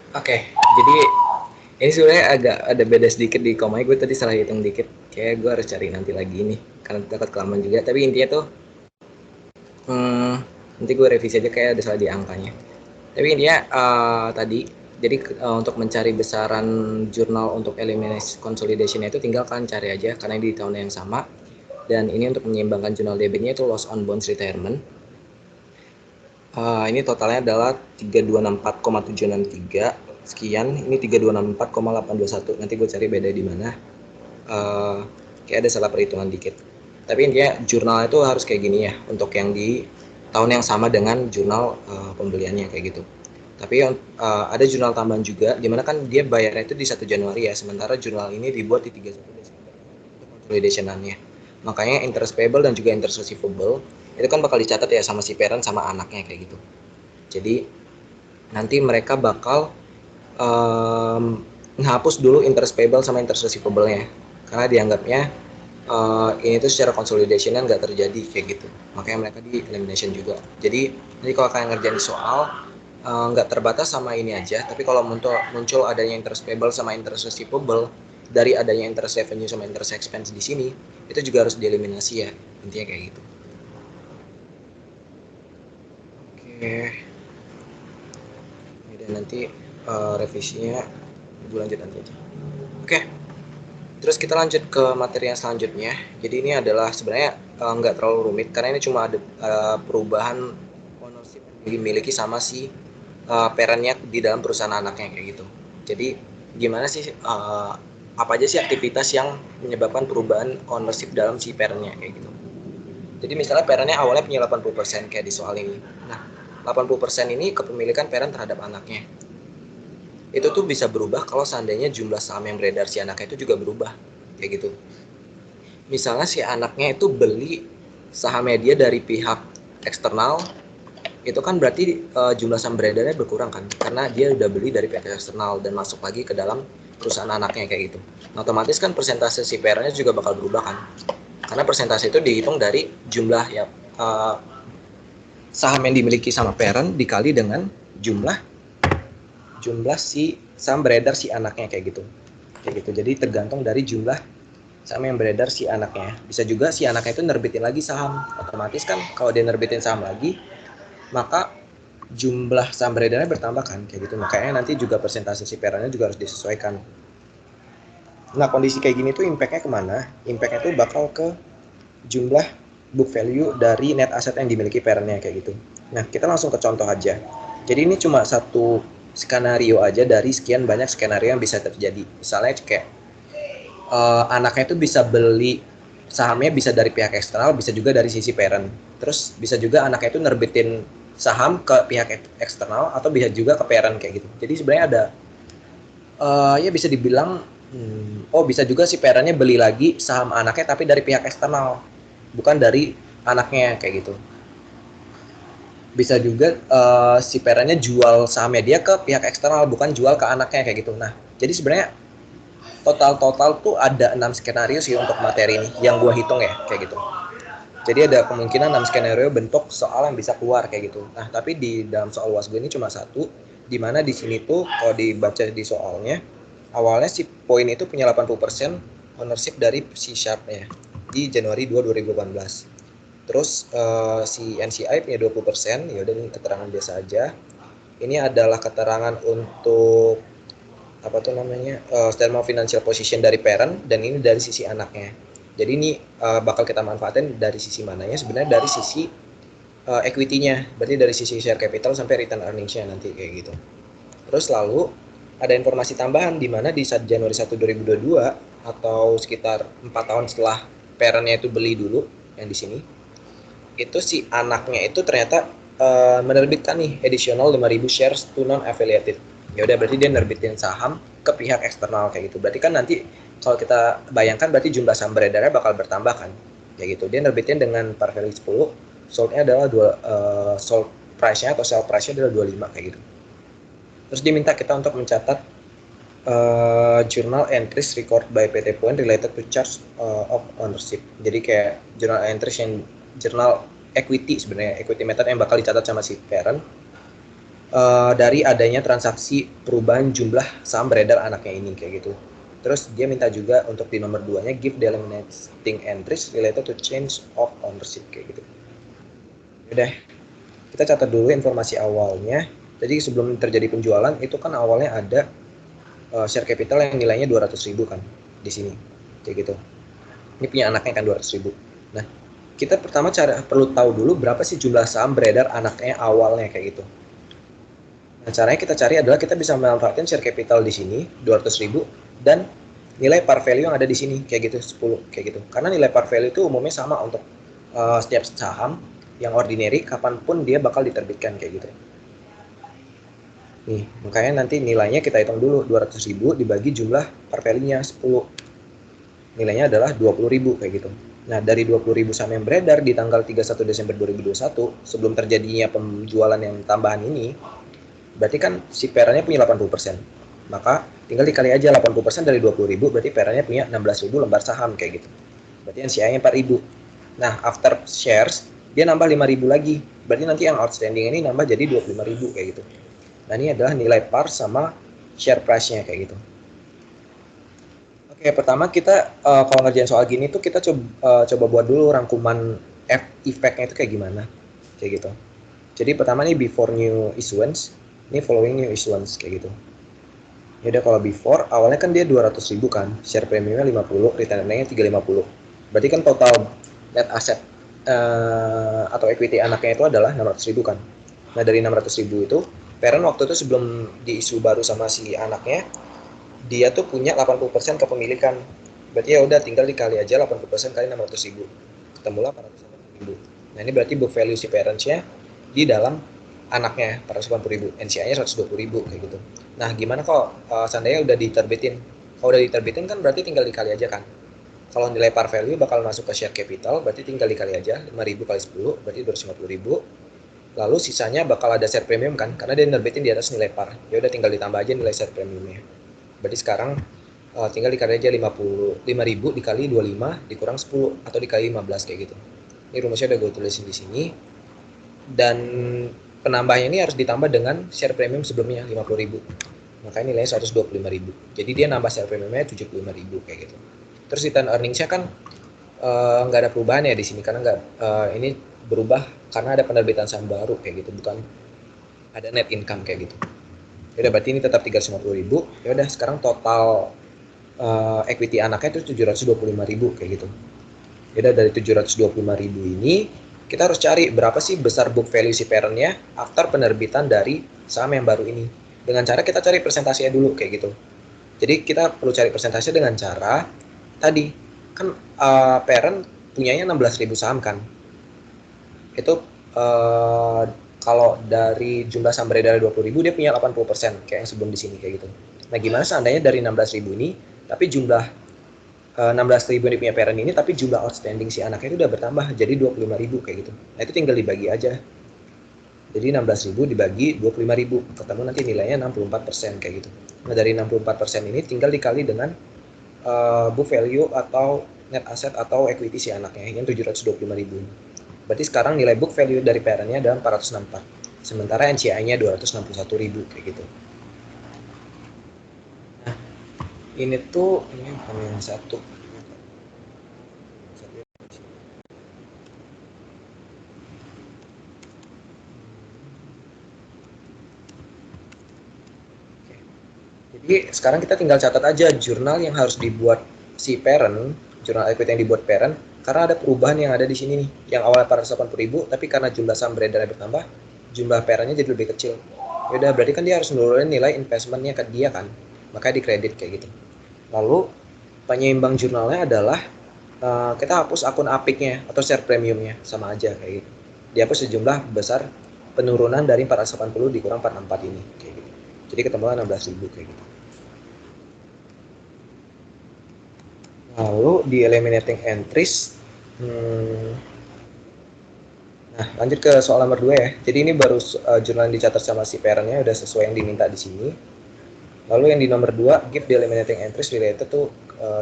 Oke, jadi ini sebenarnya agak ada beda sedikit di komanya. Gue tadi salah hitung dikit. Kayak gue harus cari nanti lagi ini karena takut kelamaan juga. Tapi intinya tuh nanti gue revisi aja kayak ada salah di angkanya. Tapi intinya tadi jadi untuk mencari besaran jurnal untuk elimination consolidation itu tinggal kalian cari aja karena di tahun yang sama. Dan ini untuk menyeimbangkan jurnal debitnya itu loss on bonds retirement. Ini totalnya adalah 3264,763 sekian. Ini 3264,821. Nanti gue cari beda di mana. Kayak ada salah perhitungan dikit. Tapi intinya jurnal itu harus kayak gini ya untuk yang di tahun yang sama dengan jurnal pembeliannya kayak gitu. Tapi ada jurnal tambahan juga, dimana kan dia bayarnya itu di 1 Januari ya, sementara jurnal ini dibuat di 31 Desember untuk consolidationannya. Makanya interest payable dan juga interest receivable itu kan bakal dicatat ya sama si parent sama anaknya kayak gitu. Jadi nanti mereka bakal menghapus dulu interest payable sama interest receivable-nya karena dianggapnya ini tuh secara consolidationnya nggak terjadi kayak gitu. Makanya mereka di elimination juga. Jadi kalau kalian ngerjain soal nggak terbatas sama ini aja, tapi kalau muncul adanya interest payable sama interest receivable dari adanya interest revenue sama interest expense di sini, itu juga harus dieliminasi ya, intinya kayak gitu. Oke, dan nanti revisinya gue lanjut nanti aja. Oke, terus kita lanjut ke materi yang selanjutnya. Jadi ini adalah sebenarnya nggak terlalu rumit karena ini cuma ada perubahan ownership yang dimiliki sama si parentnya di dalam perusahaan anaknya kayak gitu. Jadi gimana sih apa aja sih aktivitas yang menyebabkan perubahan ownership dalam si parentnya kayak gitu. Jadi misalnya parentnya awalnya punya 80% kayak di soal ini. Nah, 80% ini kepemilikan parent terhadap anaknya. Itu tuh bisa berubah kalau seandainya jumlah saham yang beredar si anaknya itu juga berubah kayak gitu. Misalnya si anaknya itu beli saham media dari pihak eksternal, itu kan berarti jumlah saham beredarnya berkurang kan, karena dia udah beli dari pihak eksternal dan masuk lagi ke dalam perusahaan anaknya kayak gitu. Nah, otomatis kan persentase si parentnya juga bakal berubah kan, karena persentase itu dihitung dari jumlah ya saham yang dimiliki sama parent dikali dengan jumlah si saham beredar si anaknya kayak gitu. Jadi tergantung dari jumlah saham yang beredar si anaknya. Bisa juga si anaknya itu nerbitin lagi saham. Otomatis kan kalau dia nerbitin saham lagi, maka jumlah saham beredarnya bertambah kan kayak gitu, makanya nanti juga persentase si perannya juga harus disesuaikan. Nah kondisi kayak gini tuh impactnya kemana? Impactnya tuh bakal ke jumlah book value dari net asset yang dimiliki parentnya kayak gitu. Nah kita langsung ke contoh aja. Jadi ini cuma satu skenario aja dari sekian banyak skenario yang bisa terjadi. Misalnya kayak anaknya itu bisa beli sahamnya bisa dari pihak eksternal, bisa juga dari sisi parent. Terus bisa juga anaknya itu nerbitin saham ke pihak eksternal atau bisa juga ke parent kayak gitu. Jadi sebenarnya ada ya bisa dibilang oh bisa juga si parentnya beli lagi saham anaknya tapi dari pihak eksternal, bukan dari anaknya kayak gitu. Bisa juga si parentnya jual sahamnya dia ke pihak eksternal, bukan jual ke anaknya kayak gitu. Nah jadi sebenarnya total tuh ada 6 skenario sih untuk materi ini yang gue hitung ya kayak gitu. Jadi ada kemungkinan 6 skenario bentuk soal yang bisa keluar kayak gitu. Nah tapi di dalam soal UAS gue ini cuma satu, dimana di sini tuh kalau dibaca di soalnya awalnya si poin itu punya 80% ownership dari C Sharp-nya di Januari 2, 2018. Terus si NCI punya 20%, ya udah ini keterangan biasa aja. Ini adalah keterangan untuk apa tuh namanya statement financial position dari parent, dan ini dari sisi anaknya. Jadi ini bakal kita manfaatin dari sisi mananya? Sebenarnya dari sisi equity-nya, berarti dari sisi share capital sampai return earnings-nya nanti kayak gitu. Terus lalu ada informasi tambahan di mana di saat Januari 1, 2022 atau sekitar 4 tahun setelah parent-nya itu beli dulu yang di sini, itu si anaknya itu ternyata menerbitkan nih additional 5.000 shares to non affiliated. Ya udah berarti dia nerbitin saham ke pihak eksternal kayak gitu. Berarti kan nanti kalau kita bayangkan berarti jumlah saham beredarnya bakal bertambah kan. Kayak gitu. Dia nerbitin dengan par value 10, sold-nya adalah sold price-nya atau sell price-nya adalah 25 kayak gitu. Terus dia minta kita untuk mencatat journal entries record by PT Poin related to charge of ownership. Jadi kayak journal entries yang jurnal equity, sebenarnya equity method yang bakal dicatat sama si parent dari adanya transaksi perubahan jumlah saham beredar anaknya ini kayak gitu. Terus dia minta juga untuk di nomor 2-nya give delimiting entries related to change of ownership kayak gitu. Udah, kita catat dulu informasi awalnya. Jadi sebelum terjadi penjualan itu kan awalnya ada share capital yang nilainya 200.000 kan di sini kayak gitu. Ini punya anaknya kan 200.000. Nah kita pertama perlu tahu dulu berapa sih jumlah saham beredar anaknya awalnya kayak gitu. Nah caranya kita cari adalah kita bisa memanfaatkan share capital di sini 200.000 dan nilai par value yang ada di sini kayak gitu 10 kayak gitu. Karena nilai par value itu umumnya sama untuk setiap saham yang ordinary kapanpun dia bakal diterbitkan kayak gitu. Nih, makanya nanti nilainya kita hitung dulu 200.000 dibagi jumlah par value-nya 10. Nilainya adalah 20.000 kayak gitu. Nah, dari 20.000 saham yang beredar di tanggal 31 Desember 2021 sebelum terjadinya penjualan yang tambahan ini, berarti kan si peranya punya 80%. Maka tinggal dikali aja 80% dari 20.000 berarti peranya punya 16.000 lembar saham kayak gitu. Berarti NCI-nya 4.000. Nah, after shares dia nambah 5.000 lagi. Berarti nanti yang outstanding ini nambah jadi 25.000 kayak gitu. Nah, ini adalah nilai par sama share price-nya kayak gitu. Oke, pertama kita kalau ngerjain soal gini tuh kita coba buat dulu rangkuman effect-nya itu kayak gimana. Kayak gitu. Jadi pertama nih before new issuance, ini following new issuance kayak gitu. Ya udah kalau before awalnya kan dia 200.000 kan, share premiumnya 50, return earningnya 350. Berarti kan total net asset atau equity anaknya itu adalah 600.000 kan. Nah dari 600.000 itu parent waktu itu sebelum diisu baru sama si anaknya, dia tuh punya 80% kepemilikan. Berarti ya udah tinggal dikali aja 80% kali 600.000. Ketemulah 480.000. Nah ini berarti book value si parents-nya di dalam anaknya 480.000, NCI-nya 120.000 kayak gitu. Nah gimana kalau seandainya udah diterbitin? Kalau udah diterbitin kan berarti tinggal dikali aja kan. Kalau nilai par value bakal masuk ke share capital, berarti tinggal dikali aja 5.000 kali 10, berarti 250.000. Lalu sisanya bakal ada share premium kan, karena dia nerbitin di atas nilai par. Ya udah tinggal ditambah aja nilai share premiumnya. Berarti sekarang tinggal dikali aja 5.000 dikali 25 dikurang 10 atau dikali 15 kayak gitu. Ini rumusnya udah gue tulisin di sini. Dan penambahnya ini harus ditambah dengan share premium sebelumnya 50.000. Makanya nilainya 125.000. Jadi dia nambah share premiumnya 75.000 kayak gitu. Terus return earnings-nya kan nggak ada perubahan ya di sini karena nggak ini berubah karena ada penerbitan saham baru kayak gitu, bukan ada net income kayak gitu. Ya udah berarti ini tetap 350.000. Ya udah sekarang total equity anaknya itu 725.000 kayak gitu. Ya udah dari 725.000 ini kita harus cari berapa sih besar book value si parentnya after penerbitan dari saham yang baru ini. Dengan cara kita cari presentasinya dulu kayak gitu. Jadi kita perlu cari presentasi dengan cara tadi kan parent punyanya 16.000 saham kan. Itu kalau dari jumlah saham beredar 20.000 dia punya 80% kayak yang sebelum di sini kayak gitu. Nah, gimana seandainya dari 16.000 ini tapi jumlah 16.000 yang punya parent ini tapi jumlah outstanding si anaknya itu udah bertambah jadi 25.000 kayak gitu. Nah, itu tinggal dibagi aja. Jadi 16.000 dibagi 25.000 ketemu nanti nilainya 64% kayak gitu. Nah, dari 64% ini tinggal dikali dengan book value atau net asset atau equity si anaknya yang 725.000. Berarti sekarang nilai book value dari parentnya adalah 464. Sementara NCI-nya 261.000 kayak gitu. Nah, ini tuh ini bukan yang satu. Jadi sekarang kita tinggal catat aja jurnal yang harus dibuat si parent, jurnal equity yang dibuat parent, karena ada perubahan yang ada di sini nih. Yang awalnya 480.000, tapi karena jumlah saham beredarnya bertambah, jumlah parentnya jadi lebih kecil. Yaudah, berarti kan dia harus nurunin nilai investmentnya ke dia kan, makanya dikredit kayak gitu. Lalu penyeimbang jurnalnya adalah kita hapus akun apiknya atau share premiumnya, sama aja kayak gitu. Dihapus sejumlah besar penurunan dari 480 dikurang 464 ini kayak gitu. Jadi ketemulah 16.000 kayak gitu. Lalu di eliminating entries, nah lanjut ke soal nomor 2 ya. Jadi ini baru jurnal yang dicatat sama si parentnya udah sesuai yang diminta di sini. Lalu yang di nomor 2, give the eliminating entries related to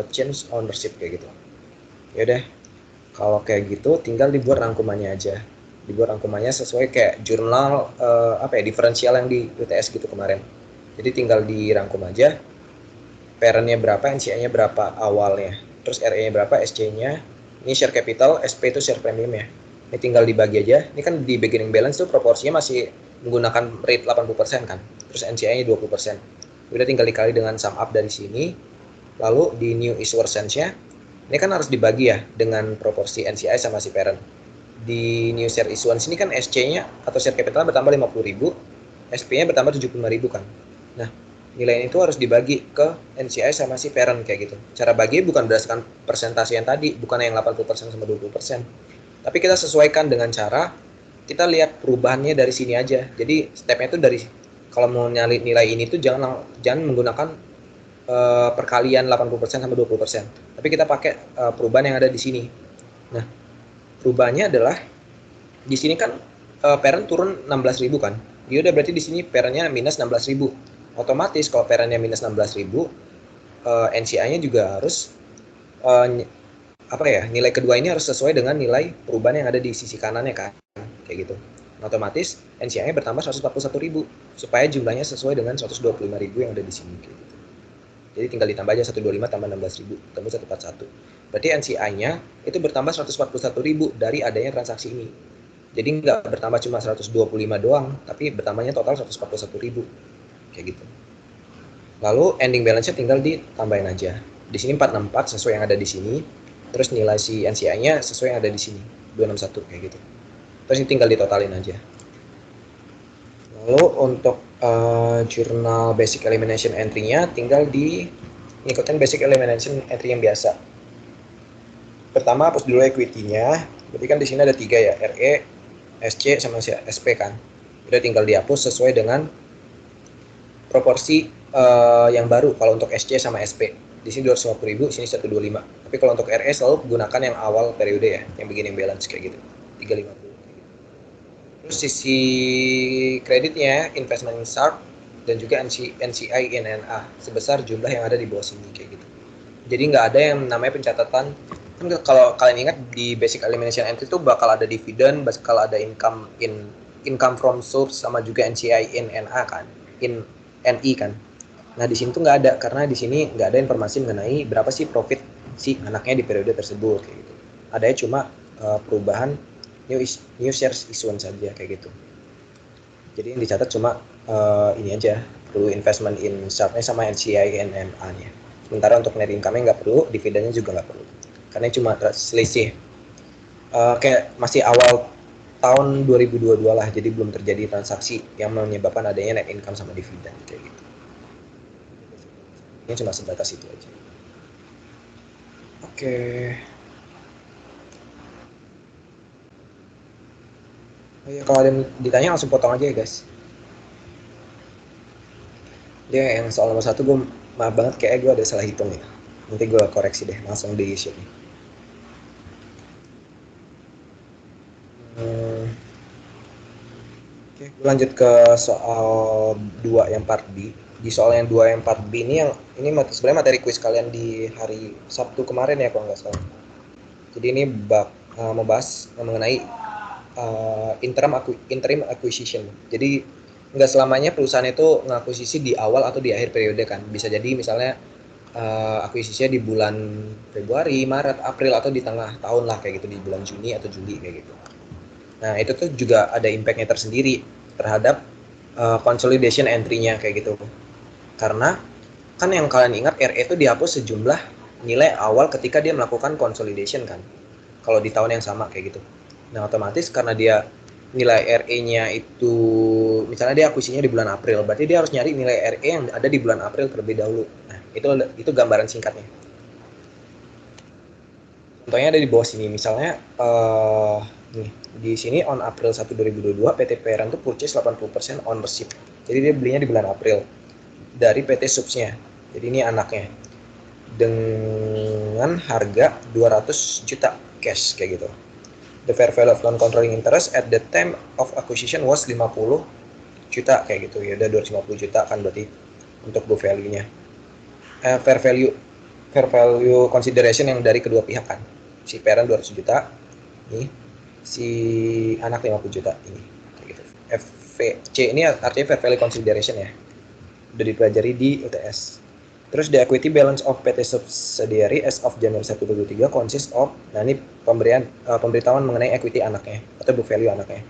change ownership kayak gitu. Ya udah, kalau kayak gitu tinggal dibuat rangkumannya aja. Dibuat rangkumannya sesuai kayak jurnal diferensial yang di UTS gitu kemarin. Jadi tinggal dirangkum aja parentnya berapa, NCI-nya berapa awalnya, terus RE-nya berapa, SC-nya, ini share capital, SP itu share premium ya. Ini tinggal dibagi aja. Ini kan di beginning balance tuh proporsinya masih menggunakan rate 80% kan, terus NCI-nya 20%. Udah tinggal dikali dengan sum up dari sini. Lalu di new issuer change-nya, ini kan harus dibagi ya dengan proporsi NCI sama si parent. Di new share issuance ini kan SC-nya atau share capital bertambah 50.000, SP-nya bertambah 75.000 kan. Nah, nilai itu harus dibagi ke NCI sama si parent kayak gitu. Cara bagi bukan berdasarkan persentase yang tadi, bukan yang 80% sama 20%. Tapi kita sesuaikan dengan cara kita lihat perubahannya dari sini aja. Jadi stepnya itu dari kalau mau nyari nilai ini tuh jangan menggunakan perkalian 80% sama 20%. Tapi kita pakai perubahan yang ada di sini. Nah, perubahannya adalah di sini kan parent turun 16.000 kan. Ya udah berarti di sini parentnya minus 16.000. Otomatis kalau parentnya minus 16.000, NCI-nya juga harus nilai kedua ini harus sesuai dengan nilai perubahan yang ada di sisi kanannya kan, kayak gitu. Nah, otomatis NCI-nya bertambah 141.000 supaya jumlahnya sesuai dengan 125.000 yang ada di sini kayak gitu. Jadi tinggal ditambah aja 125 tambah 16.000 tambah 141. Berarti NCI-nya itu bertambah 141.000 dari adanya transaksi ini. Jadi nggak bertambah cuma 125 doang, tapi bertambahnya total 141.000 kayak gitu. Lalu ending balance-nya tinggal ditambahin aja. Di sini 464 sesuai yang ada di sini. Terus nilai si NCI-nya sesuai yang ada di sini, 261 kayak gitu. Terus ini tinggal ditotalin aja. Lalu untuk jurnal basic elimination entry-nya tinggal ngikutin basic elimination entry yang biasa. Pertama hapus dulu equity-nya. Berarti kan di sini ada 3 ya, RE, SC sama SP kan. Udah tinggal dihapus sesuai dengan proporsi yang baru kalau untuk SC sama SP. Di sini 250.000, sini 125. Tapi kalau untuk RE selalu gunakan yang awal periode ya, yang beginning balance kayak gitu. 350. Terus sisi kreditnya investment in SARP dan juga NCI NNA sebesar jumlah yang ada di bawah sini kayak gitu. Jadi nggak ada yang namanya pencatatan. Kan kalau kalian ingat di basic elimination entry itu bakal ada dividen, bakal ada income from source sama juga NCI NNA kan, NI kan. Nah di sini tuh nggak ada karena di sini nggak ada informasi mengenai berapa sih profit si anaknya di periode tersebut kayak gitu. Adanya cuma perubahan new shares issuance saja kayak gitu. Jadi yang dicatat cuma ini aja, perlu investment in Sharp-nya sama NCI NMA-nya. Sementara untuk net income-nya nggak perlu, dividennya juga nggak perlu. Karena cuma selisih kayak masih awal tahun 2022 lah, jadi belum terjadi transaksi yang menyebabkan adanya net income sama dividen kayak gitu. Ini cuma sebatas itu aja. Oke. Oh ya, kalau ada yang ditanya langsung potong aja ya guys. Dia yang soal nomor 1 gue maaf banget kayak gue ada salah hitung ya. Nanti gue koreksi deh langsung di sheet nih. Oke, gue lanjut ke soal 2 yang part B. Di soal yang 2 yang part B ini sebenarnya materi kuis kalian di hari Sabtu kemarin ya kalau nggak salah. Jadi ini membahas mengenai interim acquisition. Jadi nggak selamanya perusahaan itu ngakuisisi di awal atau di akhir periode kan. Bisa jadi misalnya akuisisinya di bulan Februari, Maret, April atau di tengah tahun lah kayak gitu, di bulan Juni atau Juli kayak gitu. Nah itu tuh juga ada impact-nya tersendiri terhadap consolidation entry-nya kayak gitu. Karena kan yang kalian ingat RE itu dihapus sejumlah nilai awal ketika dia melakukan consolidation kan. Kalau di tahun yang sama kayak gitu. Nah otomatis karena dia nilai RE-nya itu misalnya dia akuisisinya di bulan April, berarti dia harus nyari nilai RE yang ada di bulan April terlebih dahulu. Nah itu gambaran singkatnya. Contohnya ada di bawah sini, misalnya nih, di sini on April 1 2022 PT Peran tuh purchase 80% ownership. Jadi dia belinya di bulan April dari PT Subsnya. Jadi ini anaknya. Dengan harga 200 juta cash kayak gitu. The fair value of non-controlling interest at the time of acquisition was 50 juta kayak gitu ya. Udah 250 juta kan berarti untuk book value-nya. Fair value consideration yang dari kedua pihak kan. Si parent 200 juta, nih si anak 50 juta ini kayak gitu. FVC ini artinya fair value consideration ya. Udah dipelajari di UTS. Terus the equity balance of PT subsidiary as of Januari 1 2023 consists of, nah ini pemberitahuan mengenai equity anaknya atau book value anaknya.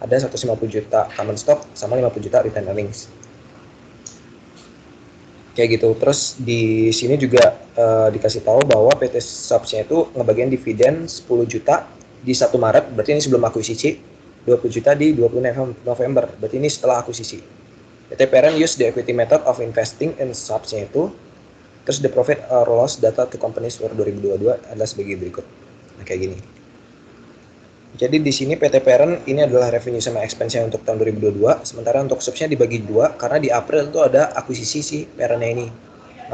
Ada 150 juta common stock sama 50 juta retained earnings. Kayak gitu. Terus di sini juga dikasih tahu bahwa PT Subsnya itu ngebagian dividen 10 juta di 1 Maret, berarti ini sebelum akuisisi, 20 juta di 20 November, berarti ini setelah akuisisi. PT Parent use the equity method of investing in subsnya itu. Terus the profit or loss data to companies for 2022 adalah sebagai berikut. Nah kayak gini. Jadi di sini PT Parent ini adalah revenue sama expense-nya untuk tahun 2022, sementara untuk subsnya dibagi 2 karena di April itu ada akuisisi si parent-nya ini.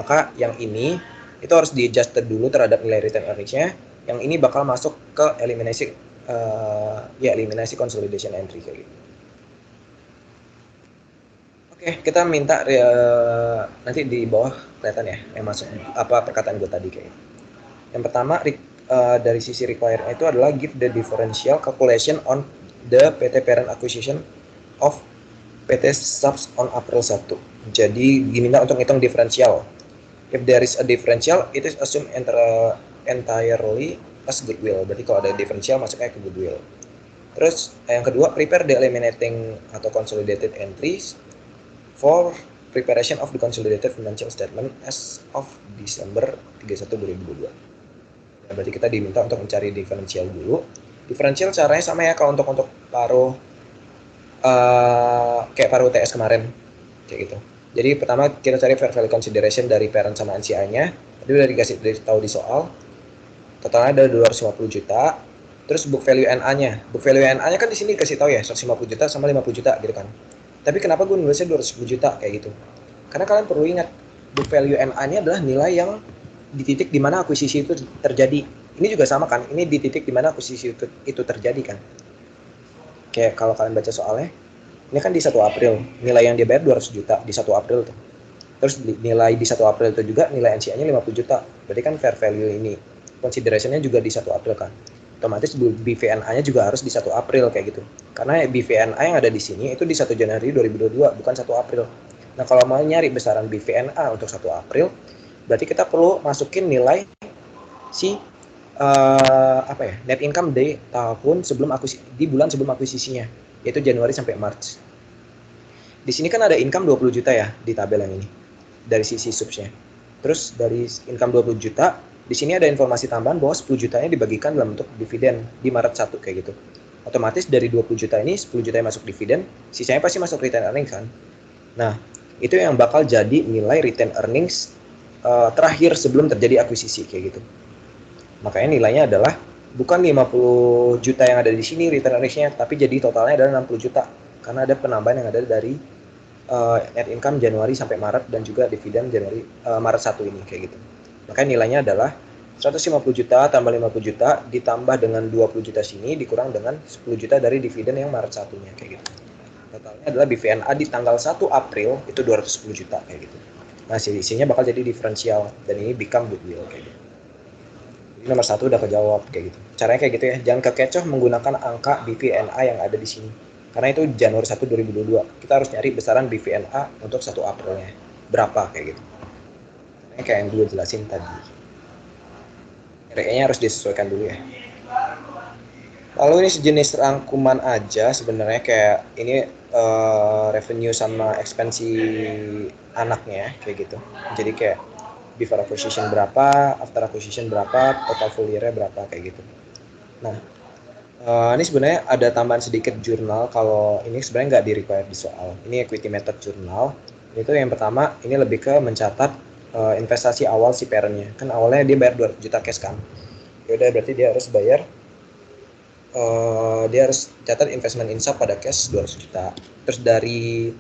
Maka yang ini itu harus di-adjusted dulu terhadap nilai return earnings-nya. Yang ini bakal masuk ke eliminasi consolidation entry kayak gitu. Oke, kita minta nanti di bawah kelihatan ya yang masuk apa perkataan gue tadi kayak. Yang pertama dari sisi requirement itu adalah give the differential calculation on the PT parent acquisition of PT subs on April 1. Jadi diminta untuk ngitung diferensial. If there is a differential, it is assumed entirely as goodwill. Berarti kalau ada differential masuknya ke goodwill. Terus yang kedua, prepare the eliminating atau consolidated entries for preparation of the consolidated financial statement as of December 31 2022. Nah, berarti kita diminta untuk mencari diferensial dulu. Diferensial caranya sama ya kalau untuk paruh kayak paruh UTS kemarin kayak gitu. Jadi pertama kita cari fair value consideration dari parent sama NCI-nya. Tadi udah dikasih tahu di soal. Totalnya ada 250 juta. Terus book value NA-nya. Book value NA-nya kan di sini dikasih tahu ya 150 juta sama 50 juta gitu kan. Tapi kenapa gue nulisnya 210 juta kayak gitu? Karena kalian perlu ingat, book value NA-nya adalah nilai yang di titik di mana akuisisi itu terjadi. Ini juga sama kan, ini di titik di mana akuisisi itu terjadi kan. Kayak kalau kalian baca soalnya, ini kan di 1 April, nilai yang dia bayar 200 juta di 1 April tuh. Terus nilai di 1 April itu juga nilai NCI-nya 50 juta. Berarti kan fair value ini, consideration-nya juga di 1 April kan. Otomatis BVNA-nya juga harus di 1 April kayak gitu. Karena BVNA yang ada di sini itu di 1 Januari 2022, bukan 1 April. Nah, kalau mau nyari besaran BVNA untuk 1 April, berarti kita perlu masukin nilai si net income di tahun sebelum di bulan sebelum akuisisinya, yaitu Januari sampai Maret. di sini kan ada income 20 juta ya di tabel yang ini dari sisi subsnya. Terus dari income 20 juta, di sini ada informasi tambahan bahwa 10 jutanya dibagikan dalam bentuk dividen di Maret 1 kayak gitu. Otomatis dari 20 juta ini 10 juta yang masuk dividen, sisanya pasti masuk return earnings kan. Nah, itu yang bakal jadi nilai return earnings terakhir sebelum terjadi akuisisi kayak gitu. Makanya nilainya adalah bukan 50 juta yang ada di sini return earnings-nya, tapi jadi totalnya adalah 60 juta karena ada penambahan yang ada dari net income Januari sampai Maret dan juga dividen Januari Maret 1 ini kayak gitu. Makanya nilainya adalah 150 juta tambah 50 juta ditambah dengan 20 juta sini dikurang dengan 10 juta dari dividen yang Maret 1-nya kayak gitu. Totalnya adalah BVNA di tanggal 1 April itu 210 juta kayak gitu. Nah, isinya bakal jadi diferensial dan ini become goodwill kayak gitu. Jadi nomor 1 udah kejawab kayak gitu. Caranya kayak gitu ya, jangan kekecoh menggunakan angka BVNA yang ada di sini. Karena itu Januari 1 2022. Kita harus nyari besaran BVNA untuk 1 Aprilnya. Berapa kayak gitu. Ini kayak yang gue jelasin tadi. RE-nya harus disesuaikan dulu ya. Lalu ini sejenis rangkuman aja sebenarnya kayak ini revenue sama ekspansi anaknya kayak gitu. Jadi kayak before acquisition berapa, after acquisition berapa, total full year-nya berapa kayak gitu. Nah, ini sebenarnya ada tambahan sedikit jurnal kalau ini sebenarnya nggak di-require di soal. Ini equity method jurnal. Itu yang pertama, ini lebih ke mencatat investasi awal si parent-nya. Kan awalnya dia bayar 200 juta cash kan. Yaudah berarti dia harus bayar dia harus catat investment insaf pada cash 200 juta. Terus dari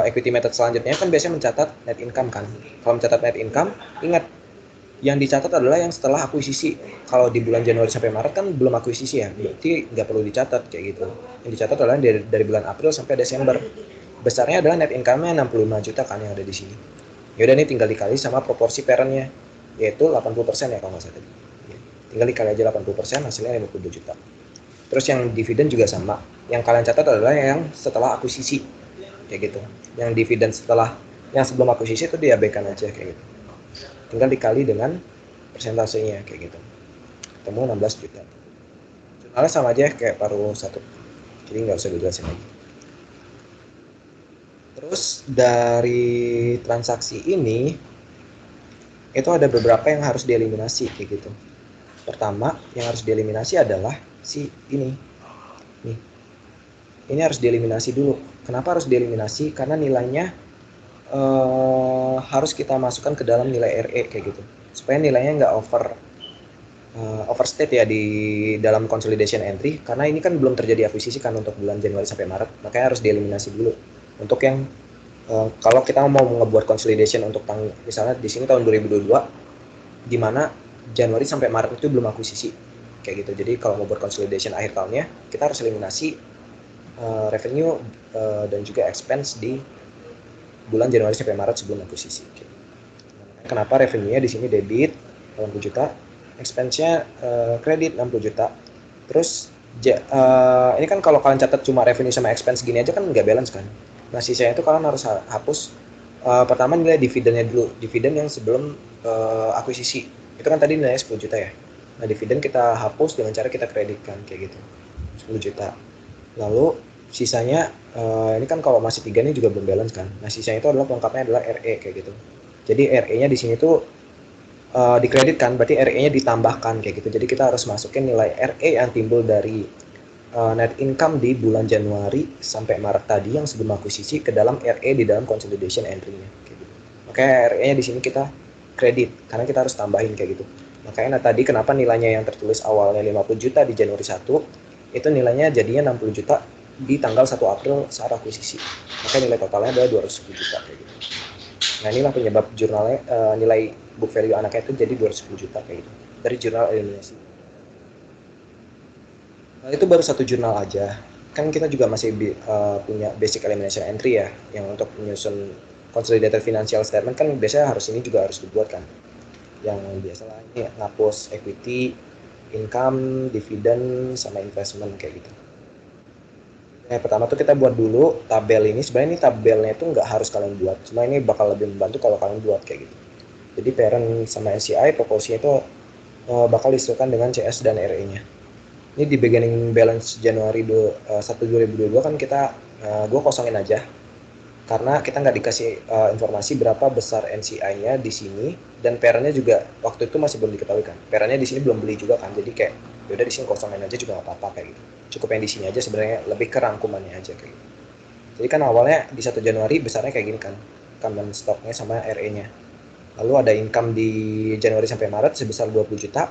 equity method selanjutnya kan biasanya mencatat net income kan. Kalau mencatat net income, ingat yang dicatat adalah yang setelah akuisisi. Kalau di bulan Januari sampai Maret kan belum akuisisi ya, berarti nggak perlu dicatat kayak gitu. Yang dicatat adalah dari bulan April sampai Desember. Besarnya adalah net income-nya 65 juta kan yang ada di sini. Yaudah ini tinggal dikali sama proporsi parent-nya, yaitu 80% ya kalau nggak salah tadi. Tinggal dikali aja 80%, hasilnya 52 juta. Terus yang dividen juga sama. Yang kalian catat adalah yang setelah akuisisi kayak gitu. Yang dividen setelah yang sebelum akuisisi itu diabaikan aja kayak gitu. Tinggal dikali dengan persentasenya kayak gitu. Ketemu 16 juta. Jurnalnya sama aja kayak paruh 1. Jadi nggak usah dijelasin lagi. Terus dari transaksi ini itu ada beberapa yang harus dieliminasi kayak gitu. Pertama yang harus dieliminasi adalah si ini. Nih. Ini harus dieliminasi dulu. Kenapa harus dieliminasi? Karena nilainya harus kita masukkan ke dalam nilai RE kayak gitu supaya nilainya nggak overstate ya di dalam consolidation entry karena ini kan belum terjadi akuisisi kan untuk bulan Januari sampai Maret, makanya harus dieliminasi dulu untuk yang kalau kita mau ngebuat consolidation untuk misalnya di sini tahun 2022 di mana Januari sampai Maret itu belum akuisisi kayak gitu. Jadi kalau mau buat consolidation akhir tahunnya kita harus eliminasi revenue dan juga expense di bulan Januari sampai Maret sebelum akuisisi. Kenapa revenue-nya di sini debit 80 juta, expense-nya kredit 60 juta. Terus ini kan kalau kalian catat cuma revenue sama expense gini aja kan nggak balance kan. Nah sisanya itu kalian harus hapus pertama nilai dividennya dulu, dividen yang sebelum akuisisi. Itu kan tadi nilainya 10 juta ya. Nah dividen kita hapus dengan cara kita kreditkan kayak gitu 10 juta. Lalu sisanya ini kan kalau masih 3 ini juga belum balance kan. Nah sisanya itu adalah pelengkapnya adalah RE kayak gitu. Jadi RE-nya di sini tuh dikreditkan, berarti RE-nya ditambahkan kayak gitu. Jadi kita harus masukin nilai RE yang timbul dari net income di bulan Januari sampai Maret tadi yang sebelum akuisisi ke dalam RE di dalam consolidation entry-nya kayak gitu. Makanya RE-nya di sini kita kredit karena kita harus tambahin kayak gitu. Makanya tadi kenapa nilainya yang tertulis awalnya 50 juta di Januari 1 itu nilainya jadinya 60 juta di tanggal 1 April saat akuisisi. Maka nilai totalnya adalah 210 juta kayak gitu. Nah inilah penyebab jurnalnya nilai book value anaknya itu jadi 210 juta kayak gitu dari jurnal eliminasi. Nah, itu baru satu jurnal aja. Kan kita juga masih punya basic elimination entry ya yang untuk menyusun consolidated financial statement kan biasanya ini juga harus dibuat kan. Yang biasalah ini ngapus equity, income, dividen, sama investment kayak gitu. Pertama tuh kita buat dulu tabel ini. Sebenarnya ini tabelnya itu nggak harus kalian buat, cuma ini bakal lebih membantu kalau kalian buat kayak gitu. Jadi parent sama SCI proporsinya itu bakal disesuaikan dengan CS dan RE-nya. Ini di beginning balance Januari 1 2022 kan kita gue kosongin aja. karena kita nggak dikasih informasi berapa besar NCI-nya di sini, dan parent-nya juga waktu itu masih belum diketahui kan. Parent-nya di sini belum beli juga kan, jadi kayak yaudah di sini kosongin aja juga nggak apa-apa kayak gitu. Cukup yang di sini aja sebenarnya, lebih ke rangkumannya aja kayak gitu. Jadi kan awalnya di 1 Januari besarnya kayak gini kan, common stock-nya sama RE-nya. Lalu ada income di Januari sampai Maret sebesar 20 juta,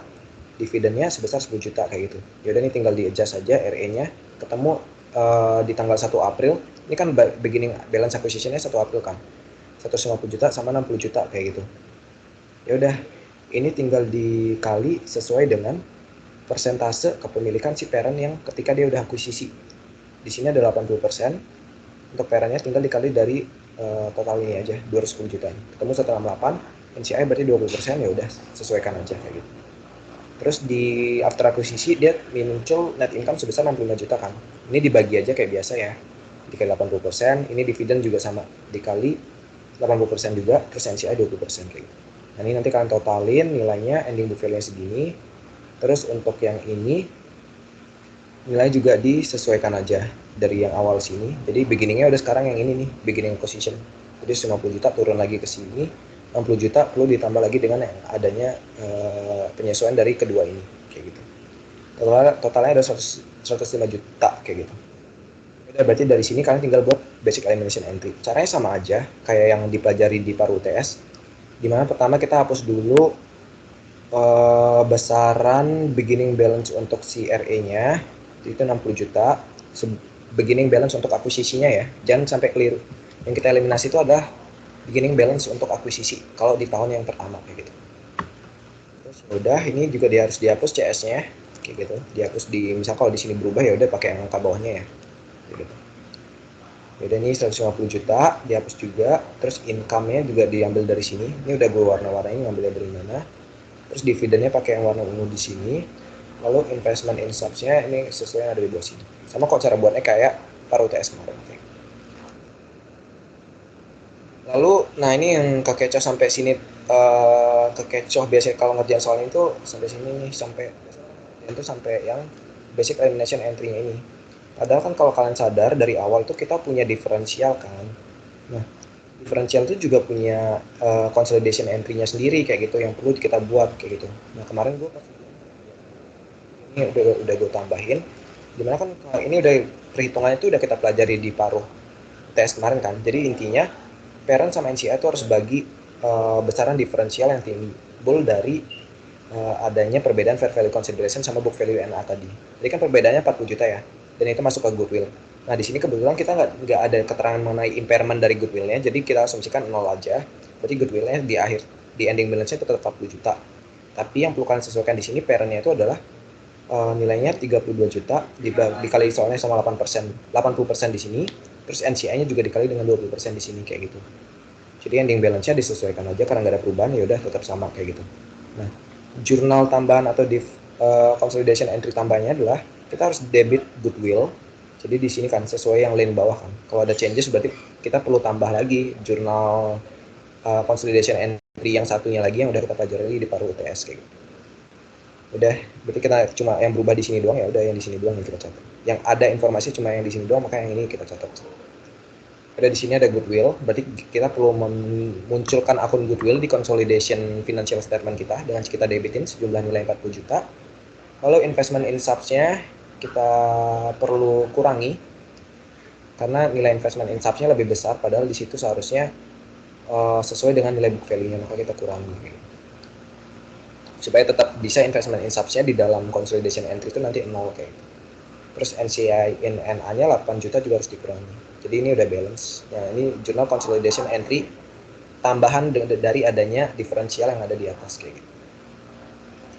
dividennya sebesar 10 juta kayak gitu. Yaudah ini tinggal di adjust aja RE-nya, ketemu di tanggal 1 April. Ini kan beginning balance acquisition-nya 1 April kan. 150 juta sama 60 juta kayak gitu. Ya udah, ini tinggal dikali sesuai dengan persentase kepemilikan si parent yang ketika dia udah akuisisi. Di sini ada 80%. Untuk parent-nya tinggal dikali dari total ini aja, 210 juta. Ketemu 168, NCI berarti 20%, ya udah sesuaikan aja kayak gitu. Terus di after akuisisi dia muncul net income sebesar 65 juta kan. Ini dibagi aja kayak biasa ya. Dikali 80%, ini dividen juga sama, dikali 80% juga, terus NCI 20% kayak gitu. Nah ini nanti kalian totalin nilainya, ending book value-nya segini. Terus untuk yang ini nilai juga disesuaikan aja dari yang awal sini. Jadi beginningnya udah sekarang yang ini nih, beginning acquisition. Jadi 50 juta turun lagi ke sini, 60 juta perlu ditambah lagi dengan yang adanya penyesuaian dari kedua ini kayak gitu. Totalnya ada 105 juta kayak gitu. Udah, berarti dari sini kalian tinggal buat basic elimination entry. Caranya sama aja kayak yang dipelajari di Paru UTS. Dimana pertama kita hapus dulu besaran beginning balance untuk si RE-nya itu 60 juta. Beginning balance untuk akuisisinya ya. Jangan sampai keliru. Yang kita eliminasi itu adalah beginning balance untuk akuisisi kalau di tahun yang pertama kayak gitu. Terus udah, ini juga harus dihapus CS-nya kayak gitu. Dihapus di, misal kalau di sini berubah ya udah pakai yang angka bawahnya ya. Gitu. Yaudah, ini 150 juta dihapus juga. Terus income-nya juga diambil dari sini. Ini udah gue warna-warnain ngambilnya dari mana. Terus dividennya pakai yang warna ungu di sini. Lalu investment in subs-nya ini sesuai yang ada di bawah sini. Sama kok cara buatnya kayak Paru UTS kemarin. Lalu, nah ini yang kekecoh sampai sini, kekecoh biasanya kalau ngerjain soal itu sampai sini nih, sampai yang basic elimination entry-nya ini. Padahal kan kalau kalian sadar dari awal tuh kita punya diferensial kan. Nah, diferensial itu juga punya consolidation entry-nya sendiri kayak gitu yang perlu kita buat kayak gitu. Nah, kemarin gue pas ini udah gue tambahin. Dimana kan ini udah perhitungannya itu udah kita pelajari di paruh tes kemarin kan. Jadi intinya parent sama NCI itu harus bagi besaran diferensial yang timbul dari adanya perbedaan fair value consideration sama book value NA tadi. Jadi kan perbedaannya 40 juta ya, dan itu masuk ke goodwill. Nah di sini kebetulan kita nggak ada keterangan mengenai impairment dari goodwillnya, jadi kita asumsikan 0 aja. Berarti goodwillnya di ending balance-nya itu tetap 40 juta. Tapi yang perlu kalian sesuaikan di sini parent-nya itu adalah nilainya 32 juta dikali soalnya sama 8%, 80% di sini, terus NCI-nya juga dikali dengan 20% di sini kayak gitu. Jadi ending balance-nya disesuaikan aja karena nggak ada perubahan, ya udah tetap sama kayak gitu. Nah, jurnal tambahan atau consolidation entry tambahnya adalah kita harus debit goodwill. Jadi di sini kan sesuai yang lane bawah kan. Kalau ada changes berarti kita perlu tambah lagi jurnal consolidation entry yang satunya lagi yang udah kita pelajari di Paru UTS kayak gitu. Udah, berarti kita cuma yang berubah di sini doang, ya udah yang di sini doang yang kita catat. Yang ada informasi cuma yang di sini doang, maka yang ini kita catat. Ada di sini ada goodwill, berarti kita perlu memunculkan akun goodwill di consolidation financial statement kita dengan kita debitin sejumlah nilai 40 juta. Lalu investment in subs-nya kita perlu kurangi karena nilai investment in subs-nya lebih besar, padahal di situ seharusnya sesuai dengan nilai book value-nya, maka kita kurangi supaya tetap bisa investment in subs-nya di dalam consolidation entry itu nanti 0 kayak gitu. Terus NCI in NA-nya 8 juta juga harus dikurangi. Jadi ini udah balance. Nah, ini jurnal consolidation entry tambahan dari adanya diferensial yang ada di atas kayak gitu.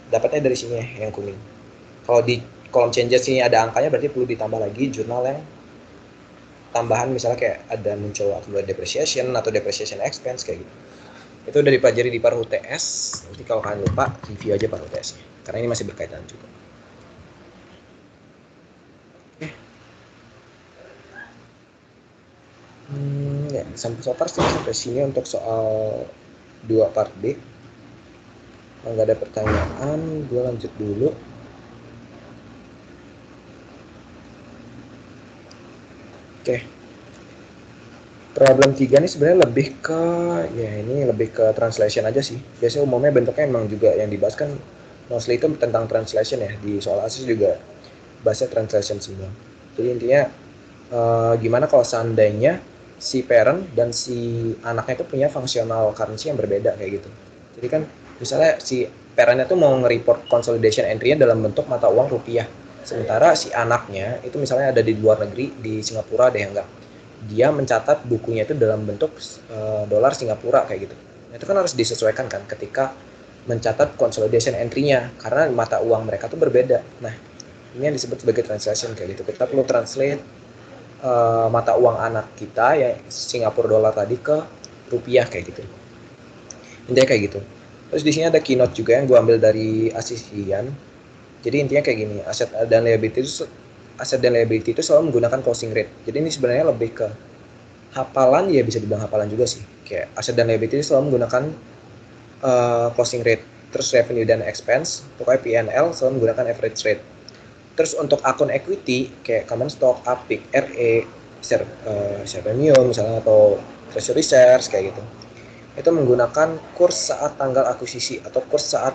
Dapatnya dari sini ya, yang kuning. Kalau di column changes ini ada angkanya, berarti perlu ditambah lagi jurnal yang tambahan, misalnya kayak ada muncul akibat depreciation atau depreciation expense kayak gitu. Itu udah dipelajari di Paru UTS. Nanti kalau kalian lupa, review aja Paru UTS-nya. Karena ini masih berkaitan juga. Ya, sampai sini untuk soal 2 part B. Kalau nggak ada pertanyaan, gue lanjut dulu. Oke. Problem 3 nih sebenarnya lebih ke translation aja sih. Biasanya umumnya bentuknya emang juga yang dibahas kan mostly itu tentang translation ya. Di soal ASIS juga bahasnya translation semua. Jadi intinya gimana kalau seandainya si parent dan si anaknya itu punya functional currency yang berbeda kayak gitu. Jadi kan misalnya si parentnya tuh mau nge-report consolidation entry-nya dalam bentuk mata uang rupiah. Sementara si anaknya itu misalnya ada di luar negeri, di Singapura deh enggak. Dia mencatat bukunya itu dalam bentuk dolar Singapura kayak gitu. Nah, itu kan harus disesuaikan kan ketika mencatat consolidation entry-nya karena mata uang mereka tuh berbeda. Nah, ini yang disebut sebagai translation kayak gitu. Kita perlu translate mata uang anak kita ya Singapura dolar tadi ke rupiah kayak gitu. Intinya kayak gitu. Terus di sini ada keynote juga yang gue ambil dari Asisian. Jadi intinya kayak gini, aset dan liability itu selalu menggunakan closing rate. Jadi ini sebenarnya lebih ke hafalan, ya bisa dibilang hafalan juga sih. Kayak aset dan liability itu selalu menggunakan closing rate. Terus revenue dan expense, pokoknya P&L selalu menggunakan average rate. Terus untuk akun equity kayak common stock, APIC, RE, share premium misalnya atau treasury shares kayak gitu. Itu menggunakan kurs saat tanggal akuisisi atau kurs saat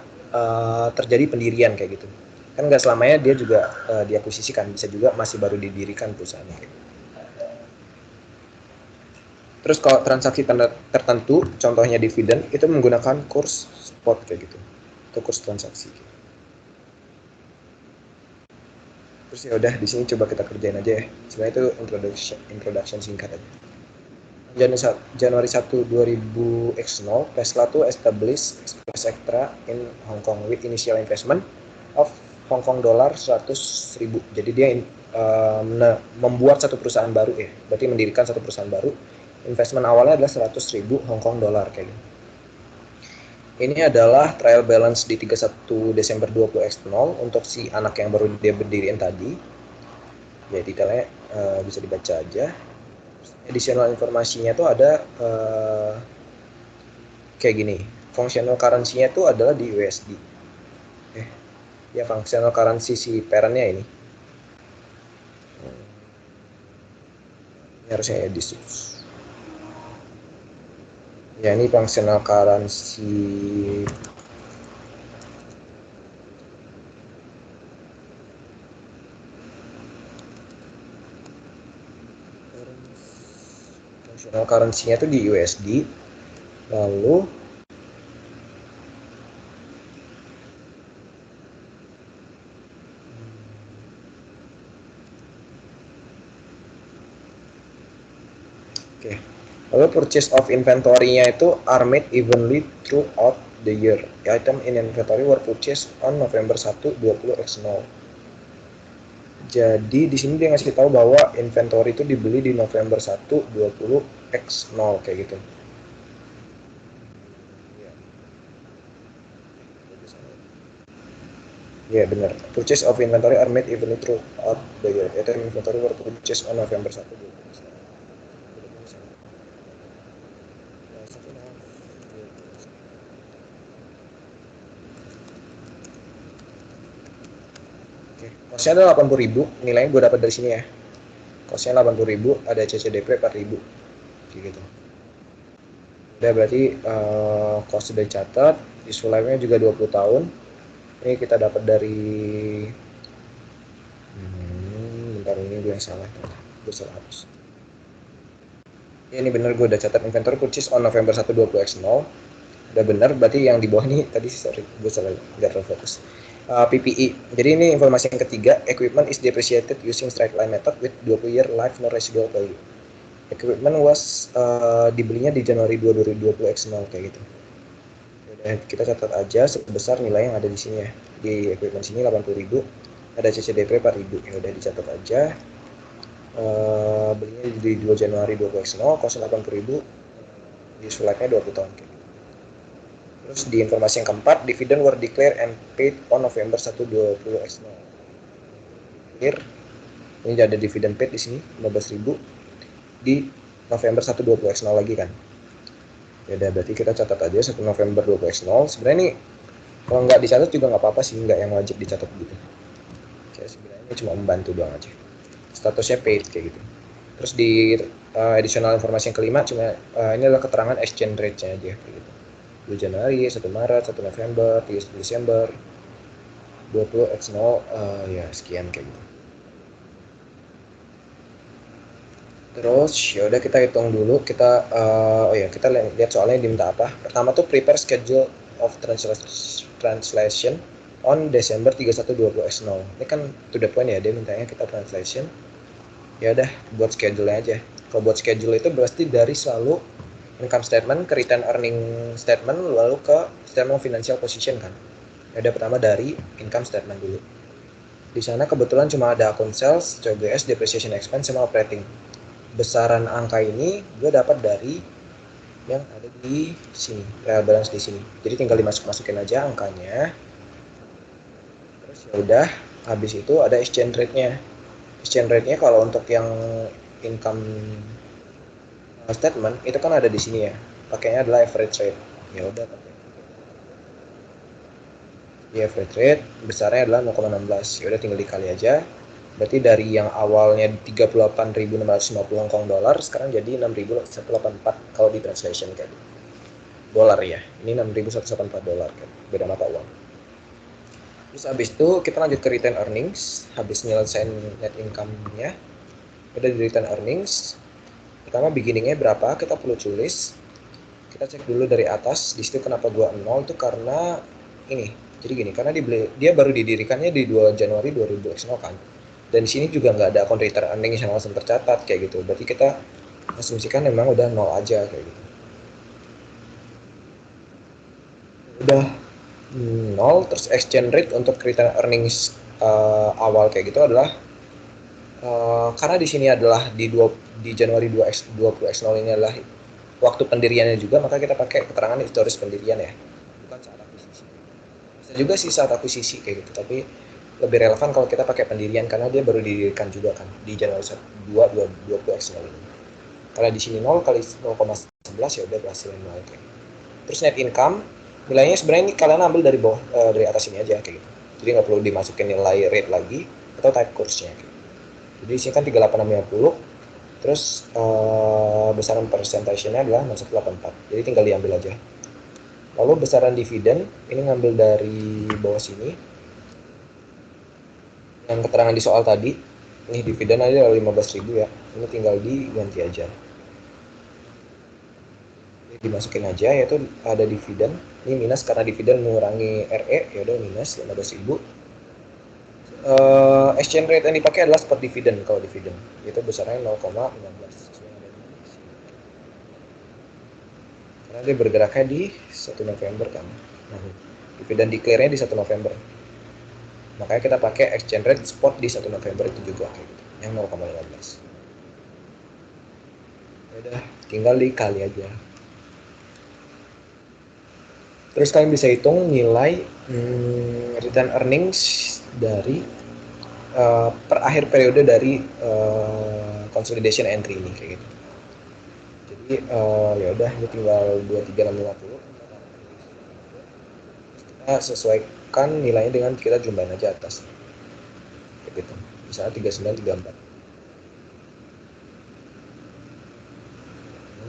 terjadi pendirian kayak gitu. Kan nggak selamanya dia juga diakuisisikan, bisa juga masih baru didirikan perusahaannya. Kayak gitu. Terus kalau transaksi tertentu, contohnya dividen, itu menggunakan kurs spot kayak gitu, atau kurs transaksi. Terus ya udah di sini coba kita kerjain aja ya. Sebenarnya itu introduction singkat aja. Januari 1, 2000 X0, Tesla tuh establish Express Extra in Hong Kong with initial investment of Hong Kong dollar 100.000. Jadi dia membuat satu perusahaan baru ya. Berarti mendirikan satu perusahaan baru. Investment awalnya adalah 100.000 Hong Kong dollar kayak gitu. Ini adalah trial balance di 31 Desember 20 X0 untuk si anak yang baru dia berdiriin tadi. Ya detailnya bisa dibaca aja. Additional informasinya tuh ada kayak gini. Functional currency-nya tuh adalah di USD. Ya functional currency si parent-nya ini. Ini harusnya ya di ya ini functional currency functional currency-nya tuh di USD. Lalu lalu purchase of inventory-nya itu are made evenly throughout the year. The item in inventory were purchased on November 1, 20 X0. Jadi di sini dia ngasih tahu bahwa inventory itu dibeli di November 1, 20 X0 kayak gitu. Ya benar. Purchase of inventory are made evenly throughout the year. Item inventory were purchased on November 1, 20 X0. Kosnya ada 80.000, nilainya gue dapat dari sini ya. Kosnya 80.000, ada CCDP 4.000. Gitu. Udah berarti kos sudah dicatat, useful life-nya juga 20 tahun. Ini kita dapat dari bentar ini gue yang salah. Gue salah hapus. Ini bener gue udah catat inventory purchase on November 1, 20 X0. Udah bener, berarti yang di bawah ini tadi sorry, gue salah, nggak terlalu fokus. PPE. Jadi ini informasi yang ketiga, equipment is depreciated using straight line method with 20-year life no residual value. Equipment was dibelinya di Januari 2020 X0 kayak gitu. Dan kita catat aja sebesar nilai yang ada di sini ya. Di equipment sini 80.000, ada CCDP 4.000. Ya udah dicatat aja. Belinya di 2 Januari 20 X0, cost 80.000, useful life-nya 20 tahun kayak gitu. Terus di informasi yang keempat, dividend were declared and paid on November 1, 20 X0. Here, ini ada dividen paid di sini 15.000 di November 1, 20 X0 lagi kan. Ya udah berarti kita catat aja 1 November 20 X0. Sebenarnya ini kalau nggak dicatat juga nggak apa-apa sih, nggak yang wajib dicatat gitu. Kayak sebenarnya cuma membantu doang aja. Statusnya paid kayak gitu. Terus di additional informasi yang kelima cuma ini adalah keterangan exchange rate-nya aja kayak gitu. 2 Januari, 1 Maret, 1 November, 31 Desember, 20 X0 ya sekian kayak gitu. Terus ya udah kita hitung dulu, kita kita lihat soalnya diminta apa. Pertama tuh prepare schedule of translation on Desember 31 X0. Ini kan to the point ya, dia mintanya kita translation. Ya udah buat schedule aja. Kalau buat schedule itu berarti dari selalu income statement ke return earning statement lalu ke statement of financial position kan. Ya udah pertama dari income statement dulu. Di sana kebetulan cuma ada account sales, COGS, depreciation expense sama operating. Besaran angka ini gue dapat dari yang ada di sini, balance di sini. Jadi tinggal dimasukin aja angkanya. Terus ya udah, habis itu ada exchange rate-nya. Exchange rate-nya kalau untuk yang income statement itu kan ada di sini ya. Pakainya adalah average rate. Ya udah pakai. Di average rate besarnya adalah 0,16. Ya udah tinggal dikali aja. Berarti dari yang awalnya 38.650 Hong Kong dollar sekarang jadi 6.184 kalau di translation kayak gitu. Dolar ya. Ini 6.184 dolar kan. Beda mata uang. Terus habis itu kita lanjut ke return earnings. Habis nyelesain net income-nya, udah di return earnings. Pertama beginning-nya berapa, kita perlu tulis. Kita cek dulu dari atas. Di situ kenapa gua 0 itu karena ini. Jadi gini, karena dia baru didirikannya di 2 Januari 2000 kan. Dan di sini juga nggak ada account return earnings yang langsung tercatat kayak gitu. Berarti kita asumsikan memang udah 0 aja kayak gitu. Udah 0, terus exchange rate untuk return earnings awal kayak gitu adalah karena di sini adalah di Januari 20 X0 ini adalah waktu pendiriannya juga, maka kita pakai keterangan historis pendirian ya, bukan saat akuisisi. Bisa juga sih saat akuisisi kayak gitu, tapi lebih relevan kalau kita pakai pendirian karena dia baru didirikan juga kan di Januari 20 X0 ini. Kalau di sini 0 kali 0,11 ya udah berhasil 0 kayak gitu. Terus net income nilainya sebenarnya ini kalian ambil dari bawah dari atas ini aja kayak gitu. Jadi nggak perlu dimasukin nilai rate lagi atau type course-nya. Gitu. Jadi di sini kan 3850, terus besaran persentasenya adalah 0,184. Jadi tinggal diambil aja. Lalu besaran dividen ini ngambil dari bawah sini. Yang keterangan di soal tadi, ini dividen aja 15.000 ya. Ini tinggal diganti aja. Dimasukin aja yaitu ada dividen. Ini minus karena dividen mengurangi RE, ya udah minus 15.000. Exchange rate yang dipakai adalah spot dividen kalau dividen. Itu besarnya 0,16. Karena dia bergeraknya di 1 November kan. Nah, dividen declare-nya di 1 November. Makanya kita pakai exchange rate spot di 1 November itu juga kayak gitu. Yang 0,15. Ya udah, tinggal dikali aja. Terus kalian bisa hitung nilai return earnings dari per akhir periode dari consolidation entry ini kayak gitu. Jadi ya udah ini tinggal 23650. Kita sesuaikan nilainya dengan kita jumlahin aja atas. Kayak gitu. Misalnya 3934.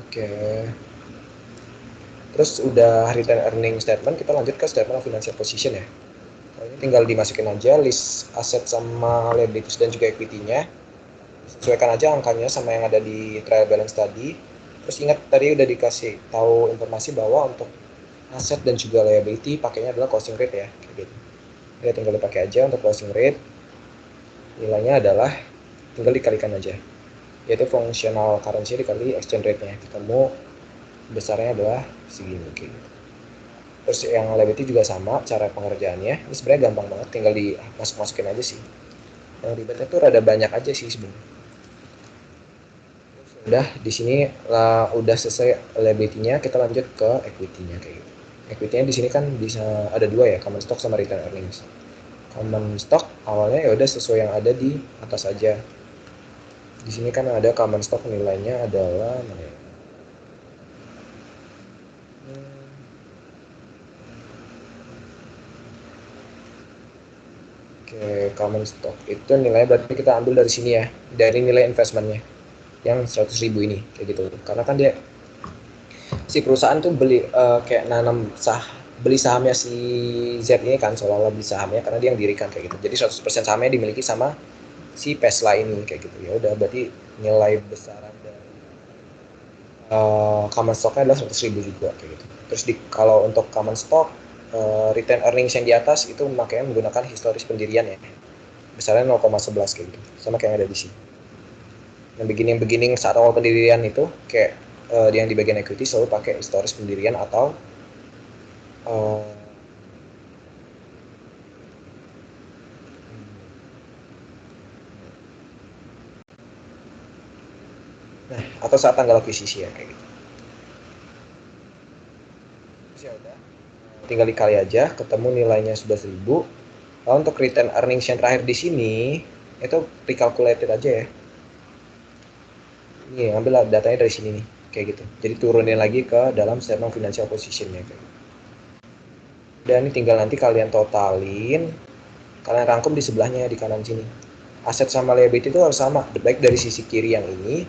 Oke. Terus udah return earning statement, kita lanjut ke statement of financial position ya. Nah, ini tinggal dimasukin aja list aset sama liabilities dan juga equity-nya. Sesuaikan aja angkanya sama yang ada di trial balance tadi. Terus ingat tadi udah dikasih tahu informasi bahwa untuk aset dan juga liability pakainya adalah closing rate ya, kayak gitu. Ya tinggal dipakai aja untuk closing rate. Nilainya adalah tinggal dikalikan aja. Yaitu functional currency dikali exchange rate-nya. Ketemu besarnya adalah segini kayak gitu. Terus yang liability juga sama cara pengerjaannya. Ini sebenarnya gampang banget, tinggal dimasukin aja sih. Yang ribetnya tuh rada banyak aja sih sebenarnya. Udah di sini udah selesai liability-nya, kita lanjut ke equity-nya kayak gitu. Equity-nya di sini kan bisa ada dua ya, common stock sama return earnings. Common stock awalnya ya udah sesuai yang ada di atas aja. Di sini kan ada common stock nilainya adalah mana ya? Oke, common stock itu nilainya berarti kita ambil dari sini ya, dari nilai investmentnya. yang 100.000 ini kayak gitu. Karena kan dia si perusahaan tuh kayak beli sahamnya si Z ini kan, seolah-olah beli sahamnya karena dia yang dirikan kayak gitu. Jadi 100% sahamnya dimiliki sama si Tesla ini kayak gitu. Ya udah, berarti nilai besaran dari common stocknya adalah 100.000 juga kayak gitu. Terus kalau untuk common stock return earnings yang di atas itu makanya menggunakan historis pendirian ya, besarnya 0,11 kayak gitu, sama kayak yang ada di sini. Yang beginning saat awal pendirian itu kayak yang di bagian equity selalu pakai historis pendirian atau atau saat tanggal akuisisi ya kayak gitu. Terus ya udah, tinggal dikali aja, ketemu nilainya 11.000. Lalu untuk return earnings yang terakhir di sini itu recalculated aja ya. Ini ambil datanya dari sini nih, kayak gitu. Jadi turunin lagi ke dalam statement financial position-nya kayak gitu. Dan ini tinggal nanti kalian totalin, kalian rangkum di sebelahnya di kanan sini. Aset sama liability itu harus sama, baik dari sisi kiri yang ini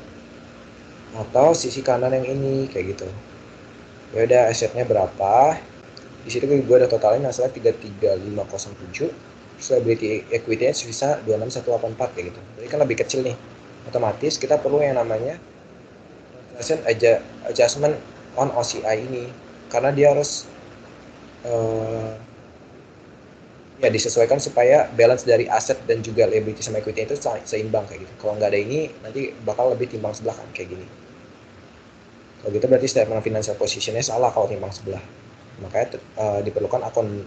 atau sisi kanan yang ini kayak gitu. Ya udah, asetnya berapa? Di situ gue udah totalin hasilnya 33507. Terus liability equity-nya sisa 26184 kayak gitu. Jadi kan lebih kecil nih. Otomatis kita perlu yang namanya translation adjustment on OCI ini, karena dia harus ya disesuaikan supaya balance dari aset dan juga liability sama equity itu seimbang kayak gitu. Kalau nggak ada ini nanti bakal lebih timbang sebelah kan kayak gini. Kalau gitu berarti statement financial position-nya salah kalau timbang sebelah. Makanya diperlukan akun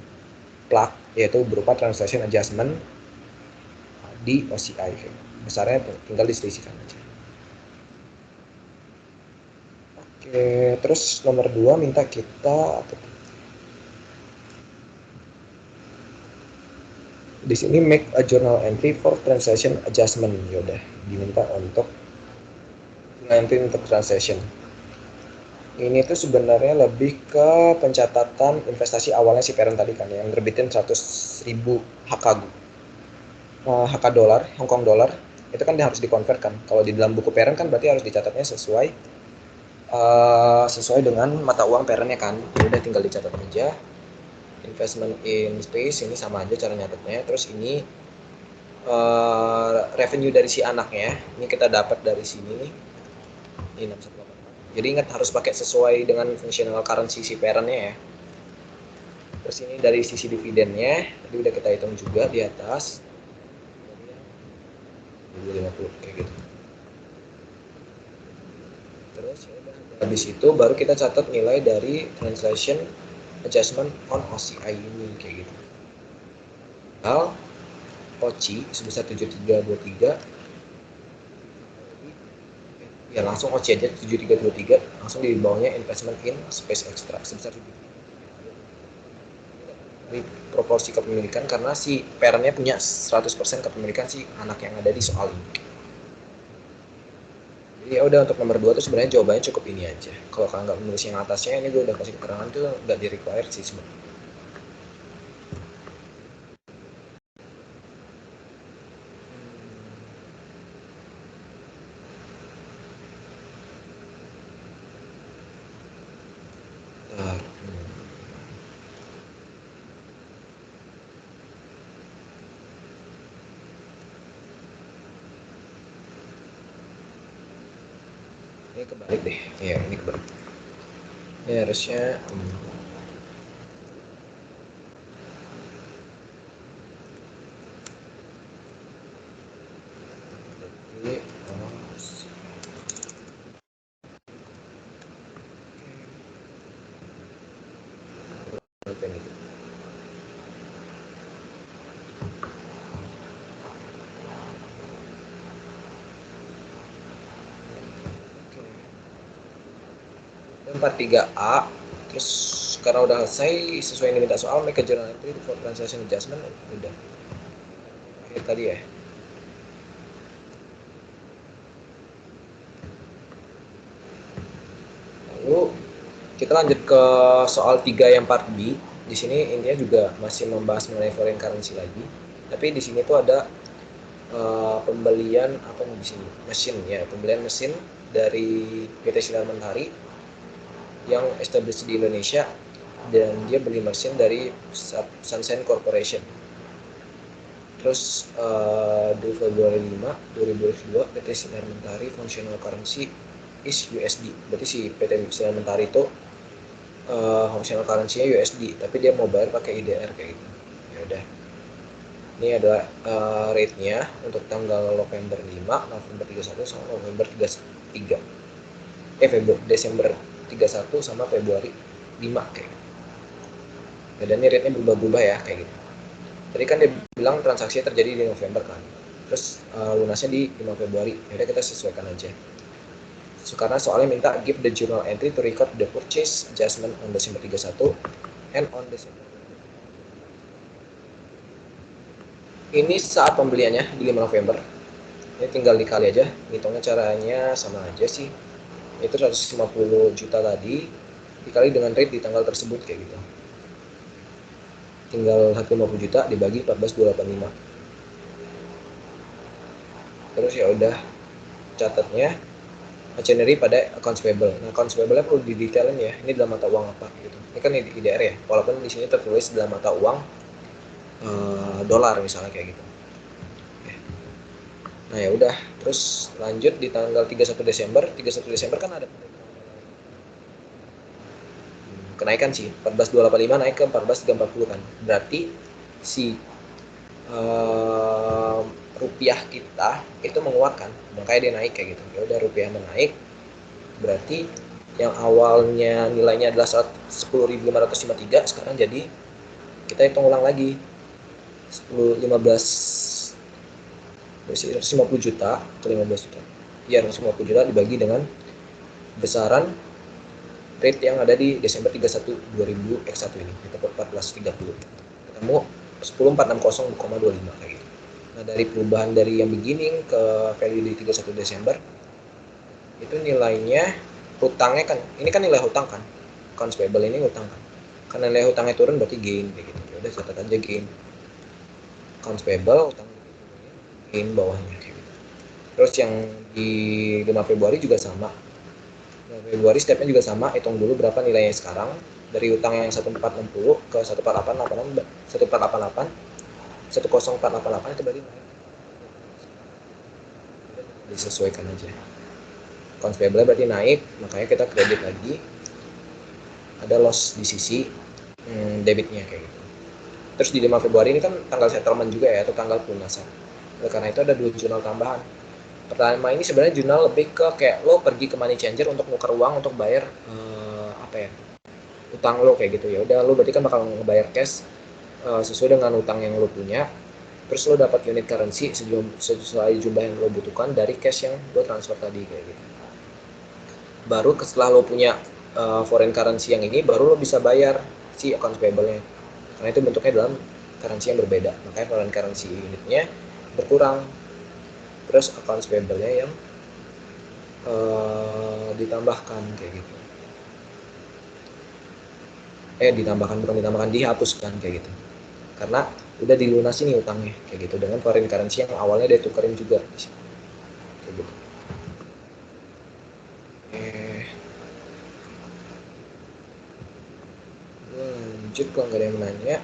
plug, yaitu berupa translation adjustment di OCI. Besarnya tinggal diselisihkan aja. Oke, terus nomor 2 minta kita di sini make a journal entry for translation adjustment. Yaudah, diminta untuk entry untuk translation. Ini tuh sebenarnya lebih ke pencatatan investasi awalnya si parent tadi kan, yang nerbitin 100.000 HK dolar, Hong Kong dolar. Itu kan dia harus dikonvert kan. Kalau di dalam buku parent kan berarti harus dicatatnya sesuai dengan mata uang parentnya kan. Ya udah, tinggal dicatat aja. Investment in space ini sama aja cara nyatetnya. Terus ini revenue dari si anaknya, ini kita dapat dari sini nih, ini 6184. Jadi ingat harus pakai sesuai dengan functional currency si parentnya ya. Terus ini dari sisi dividennya, tadi udah kita hitung juga di atas 2050 kayak gitu. Terus habis itu baru kita catat nilai dari translation adjustment on OCI ini kayak gitu. Now, OCI sebesar 7323, ya langsung OCI aja 7323, langsung di bawahnya investment in space extra sebesar 73. Ini proporsi kepemilikan karena si parentnya punya 100% kepemilikan si anak yang ada di soal ini. Jadi ya udah, untuk nomor 2 tuh sebenarnya jawabannya cukup ini aja. Kalau kalian nggak menulis yang atasnya, ini gue udah kasih keterangan tuh nggak di required sih sebenarnya. Ini kebalik deh, ya ini kebalik. Ini harusnya Empat 3A. Terus karena udah selesai sesuai yang diminta soal, make a journal entry for transaction adjustment, udah akhir tadi ya. Lalu kita lanjut ke soal 3 yang part B. Di sini intinya juga masih membahas mengenai foreign currency lagi. Tapi di sini tuh ada pembelian apa nih di sini, mesin ya, pembelian mesin dari PT Sinar Mentari yang established di Indonesia, dan dia beli mesin dari Sunshine Corporation. Terus di Februari 5, 2022 PT Sinar Mentari functional currency is USD. Berarti si PT Sinar Mentari itu functional currency-nya USD, tapi dia mau bayar pakai IDR kayak gitu. Ya udah. Ini adalah rate-nya untuk tanggal November 5, November 31 sama November 33. Desember 31 sama Februari 5 kayak gitu. Dan ini rate-nya berubah-ubah ya kayak gitu. Tadi kan dia bilang transaksi terjadi di November kan. Terus lunasnya di 5 Februari. Jadi kita sesuaikan aja. Karena soalnya minta give the journal entry to record the purchase adjustment on Desember 31 and on Desember. Ini saat pembeliannya di 5 November. Ini tinggal dikali aja. Hitungnya caranya sama aja sih. Itu 150 juta tadi dikali dengan rate di tanggal tersebut kayak gitu. Tinggal 150 juta dibagi 14,285. Terus ya udah, catatnya machinery pada accounts payable. Nah, accounts payable-nya perlu didetailin ya. Ini dalam mata uang apa gitu. Ini kan IDR ya. Walaupun di sini tertulis dalam mata uang dolar misalnya kayak gitu. Nah, ya udah. Terus lanjut di tanggal 31 Desember. 31 Desember kan ada kenaikan sih. 14,285 naik ke 14,340 kan. Berarti si rupiah kita itu menguatkan, makanya dia naik kayak gitu. Ya udah, rupiah menaik, berarti yang awalnya nilainya adalah 10.553 sekarang jadi, kita hitung ulang lagi, 150 juta atau 15 juta ya, 150 juta dibagi dengan besaran rate yang ada di Desember 31 2000X1 ini, kita 1430 ketemu 10460,25 kayak gitu. Nah, dari perubahan dari yang beginning ke value di 31 Desember itu nilainya hutangnya kan, ini kan nilai hutang kan, accounts payable ini hutang kan, karena nilai hutangnya turun berarti gain kayak gitu. Ya udah, catat aja gain accounts payable, hutang gain bawahnya kayak gitu. Terus yang di 5 Februari juga sama. 5 Februari stepnya juga sama, hitung dulu berapa nilainya sekarang dari hutang yang 1460 ke 14888 10488 itu berarti naik. Disesuaikan aja. Accounts payable berarti naik, makanya kita kredit lagi. Ada loss di sisi debitnya kayak gitu. Terus di 5 Februari ini kan tanggal settlement juga ya, atau tanggal pelunasan. Oleh karena itu ada 2 jurnal tambahan. Pertama ini sebenarnya jurnal lebih ke kayak lo pergi ke money changer untuk nuker uang untuk bayar utang lo kayak gitu. Ya udah, lo berarti kan bakal ngebayar cash sesuai dengan utang yang lo punya. Terus lo dapat unit currency sesuai jumlah yang lo butuhkan dari cash yang lo transfer tadi kayak gitu. Baru setelah lo punya foreign currency yang ini, baru lo bisa bayar si accounts payable-nya. Karena itu bentuknya dalam currency yang berbeda. Makanya foreign currency unitnya berkurang. Terus accounts payable-nya yang ditambahkan kayak gitu. Dihapuskan kayak gitu. Karena udah dilunasi nih utangnya kayak gitu dengan foreign currency yang awalnya dia tukerin juga kayak gitu. Lanjut kalau nggak ada yang nanya.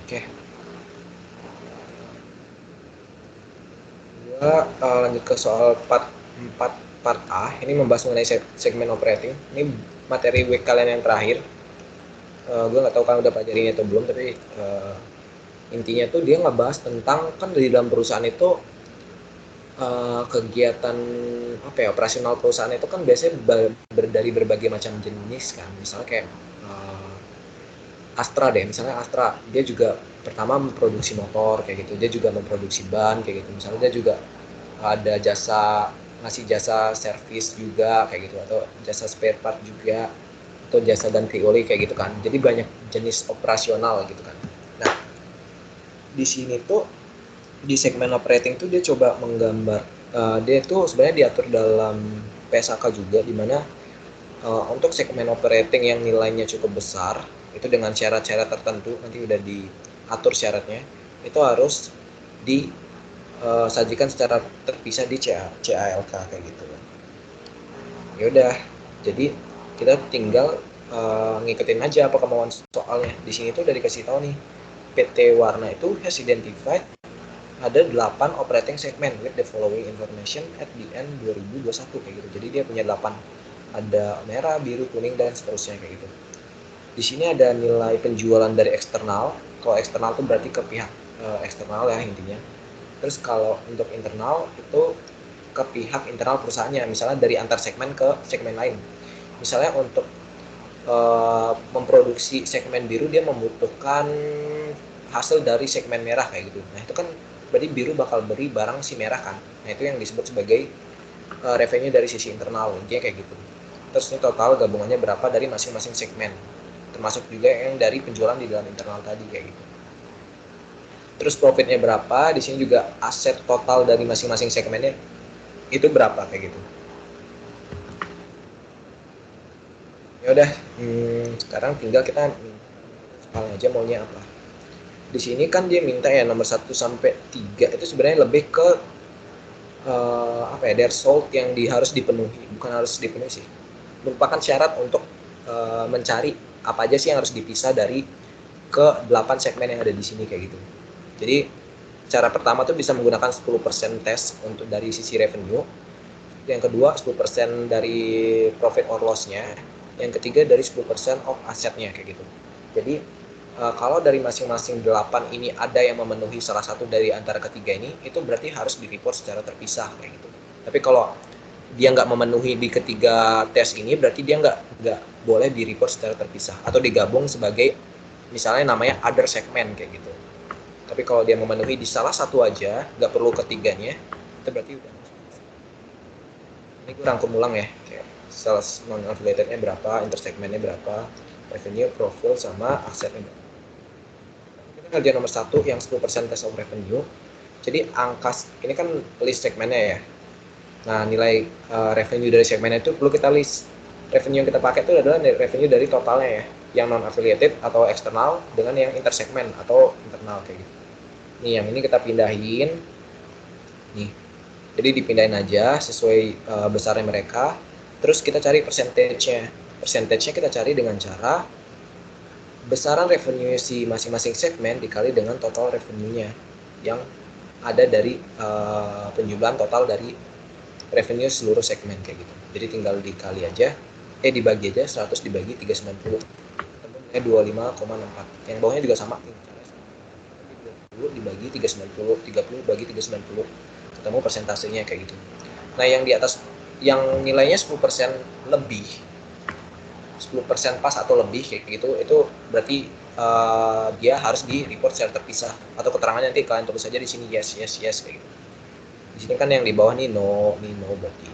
Oke. Gua lanjut ke soal part A. Ini membahas mengenai segmen operating. Ini materi week kalian yang terakhir. Gue nggak tahu kalian udah pelajari atau belum, tapi intinya tuh dia ngebahas tentang, kan di dalam perusahaan itu kegiatan operasional perusahaan itu kan biasanya dari berbagai macam jenis kan. Misalnya kayak Astra deh, misalnya Astra dia juga pertama memproduksi motor kayak gitu, dia juga memproduksi ban kayak gitu. Misalnya dia juga ada ngasih jasa servis juga kayak gitu, atau jasa spare part juga, atau jasa ganti oli kayak gitu kan. Jadi banyak jenis operasional gitu kan. Nah, di sini tuh di segmen operating tuh dia coba menggambar, dia tuh sebenarnya diatur dalam PSAK juga, di mana Untuk segmen operating yang nilainya cukup besar, itu dengan syarat-syarat tertentu, nanti udah diatur syaratnya, itu harus disajikan secara terpisah di CALK kayak gitu. Ya udah, jadi kita tinggal ngikutin aja apa kemauan soalnya. Di sini tuh udah dikasih tahu nih, PT Warna itu has identified ada 8 operating segment with the following information at the end 2021 kayak gitu. Jadi dia punya 8, ada merah, biru, kuning, dan seterusnya kayak gitu. Di sini ada nilai penjualan dari eksternal. Kalau eksternal itu berarti ke pihak eksternal ya intinya. Terus kalau untuk internal itu ke pihak internal perusahaannya, misalnya dari antar segmen ke segmen lain. Misalnya untuk memproduksi segmen biru dia membutuhkan hasil dari segmen merah kayak gitu. Nah itu kan berarti biru bakal beri barang si merah kan. Nah itu yang disebut sebagai revenue dari sisi internal, intinya kayak gitu. Terus ini total gabungannya berapa dari masing-masing segmen, termasuk juga yang dari penjualan di dalam internal tadi kayak gitu. Terus profitnya berapa, di sini juga aset total dari masing-masing segmennya itu berapa kayak gitu. Ya udah, sekarang tinggal kita hal aja maunya apa. Di sini kan dia minta ya nomor 1 sampai 3 itu sebenarnya lebih ke apa ya, their sold yang harus dipenuhi, bukan harus dipenuhi sih, merupakan syarat untuk mencari apa aja sih yang harus dipisah dari ke 8 segmen yang ada di sini kayak gitu. Jadi cara pertama tuh bisa menggunakan 10% tes untuk dari sisi revenue, yang kedua 10% dari profit or loss-nya, yang ketiga dari 10% of asetnya kayak gitu. Jadi kalau dari masing-masing 8 ini ada yang memenuhi salah satu dari antara ketiga ini, itu berarti harus di-report secara terpisah kayak gitu. Tapi kalau dia nggak memenuhi di ketiga tes ini, berarti dia nggak boleh di-report secara terpisah atau digabung sebagai misalnya namanya other segment kayak gitu. Tapi kalau dia memenuhi di salah satu aja, nggak perlu ketiganya, itu berarti udah. Ini gue rangkum ulang ya, kayak sales non-affiliatednya berapa, intersegmentnya berapa, revenue, profil, sama asetnya berapa. Kita ngerjain nomor 1 yang 10% test of revenue. Jadi angka ini kan list segmennya ya. Nah nilai revenue dari segmennya itu perlu kita list. Revenue yang kita pakai itu adalah revenue dari totalnya ya, yang non affiliated atau eksternal dengan yang intersegment atau internal kayak gitu. Nih yang ini kita pindahin nih, jadi dipindahin aja sesuai besarnya mereka. Terus kita cari persentage-nya kita cari dengan cara besaran revenue si masing-masing segmen dikali dengan total revenue-nya yang ada dari penjumlahan total dari revenue seluruh segmen kayak gitu. Jadi tinggal dikali aja, dibagi aja 100 dibagi 390, ketemunya 25,64. Yang bawahnya juga sama, 20 dibagi 390, 30 dibagi 390, ketemu persentasenya kayak gitu. Nah yang di atas yang nilainya 10% lebih, 10% pas atau lebih kayak gitu, itu berarti dia harus di report secara terpisah, atau keterangannya nanti kalian tulis saja di sini yes yes yes kayak gitu. Di sini kan yang di bawah nih no, ini no berarti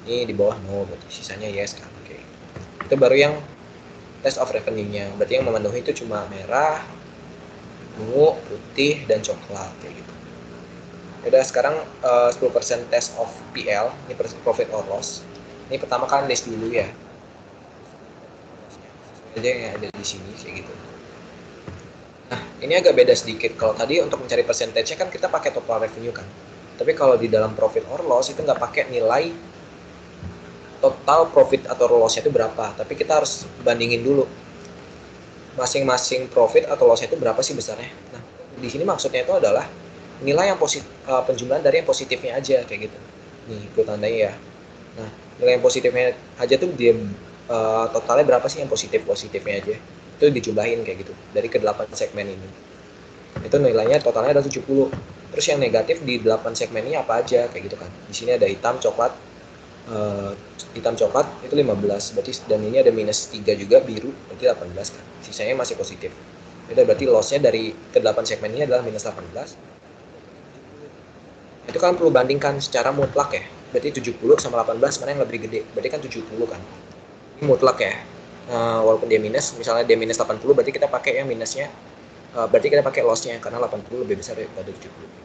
ini di bawah no, berarti sisanya yes kan. Oke. Itu baru yang test of revenue-nya, berarti yang memenuhi itu cuma merah, ungu, putih, dan coklat kayak gitu. Udah sekarang 10% test of PL, ini profit or loss. Ini pertama kalian list dulu ya, aja yang ada di sini kayak gitu. Nah ini agak beda sedikit. Kalau tadi untuk mencari percentage-nya kan kita pakai total revenue kan, tapi kalau di dalam profit or loss itu nggak pakai nilai total profit atau loss-nya itu berapa, tapi kita harus bandingin dulu masing-masing profit atau loss-nya itu berapa sih besarnya. Nah di sini maksudnya itu adalah nilai yang positif, penjumlahan dari yang positifnya aja kayak gitu. Nih gue tandai ya. Nah nilai yang positifnya aja tuh dia totalnya berapa sih yang positifnya aja, itu dijumlahin kayak gitu dari ke-8 segmen ini. Itu nilainya totalnya ada 70. Terus yang negatif di 8 segmen ini apa aja kayak gitu kan. Di sini ada hitam coklat, hitam coklat itu 15 berarti, dan ini ada minus 3 juga, biru berarti 18 kan, sisanya masih positif. Itu berarti lossnya dari ke-8 segmen ini adalah minus 18. Itu kan perlu bandingkan secara mutlak ya, berarti 70 sama 18 mana yang lebih gede, berarti kan 70 kan, ini mutlak ya. Walaupun dia minus, misalnya dia minus 80 berarti kita pakai yang minusnya, berarti kita pakai lossnya karena 80 lebih besar daripada 70.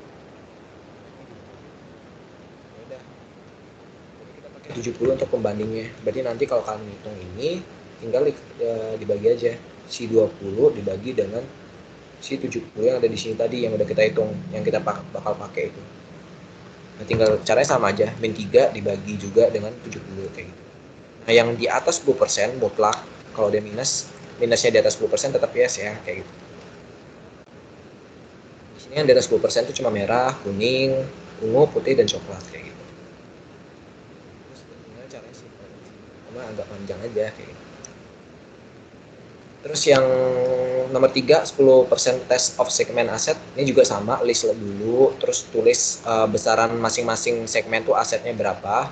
70 untuk pembandingnya. Berarti nanti kalau kalian hitung ini tinggal dibagi aja si 20 dibagi dengan si 70 yang ada di sini tadi yang udah kita hitung, yang kita bakal pakai itu. Nah, tinggal caranya sama aja, min 3 dibagi juga dengan 70 kayak gitu. Nah, yang di atas 10% mutlak, kalau dia minusnya di atas 10% tetap yes ya, kayak gitu. Di sini yang di atas 10% itu cuma merah, kuning, ungu, putih, dan coklat kayak gitu. Terus gimana caranya simpel, cuma agak panjang aja kayak gitu. Terus yang nomor 3, 10% test of segmen aset, ini juga sama, list dulu, terus tulis besaran masing-masing segmen tuh asetnya berapa.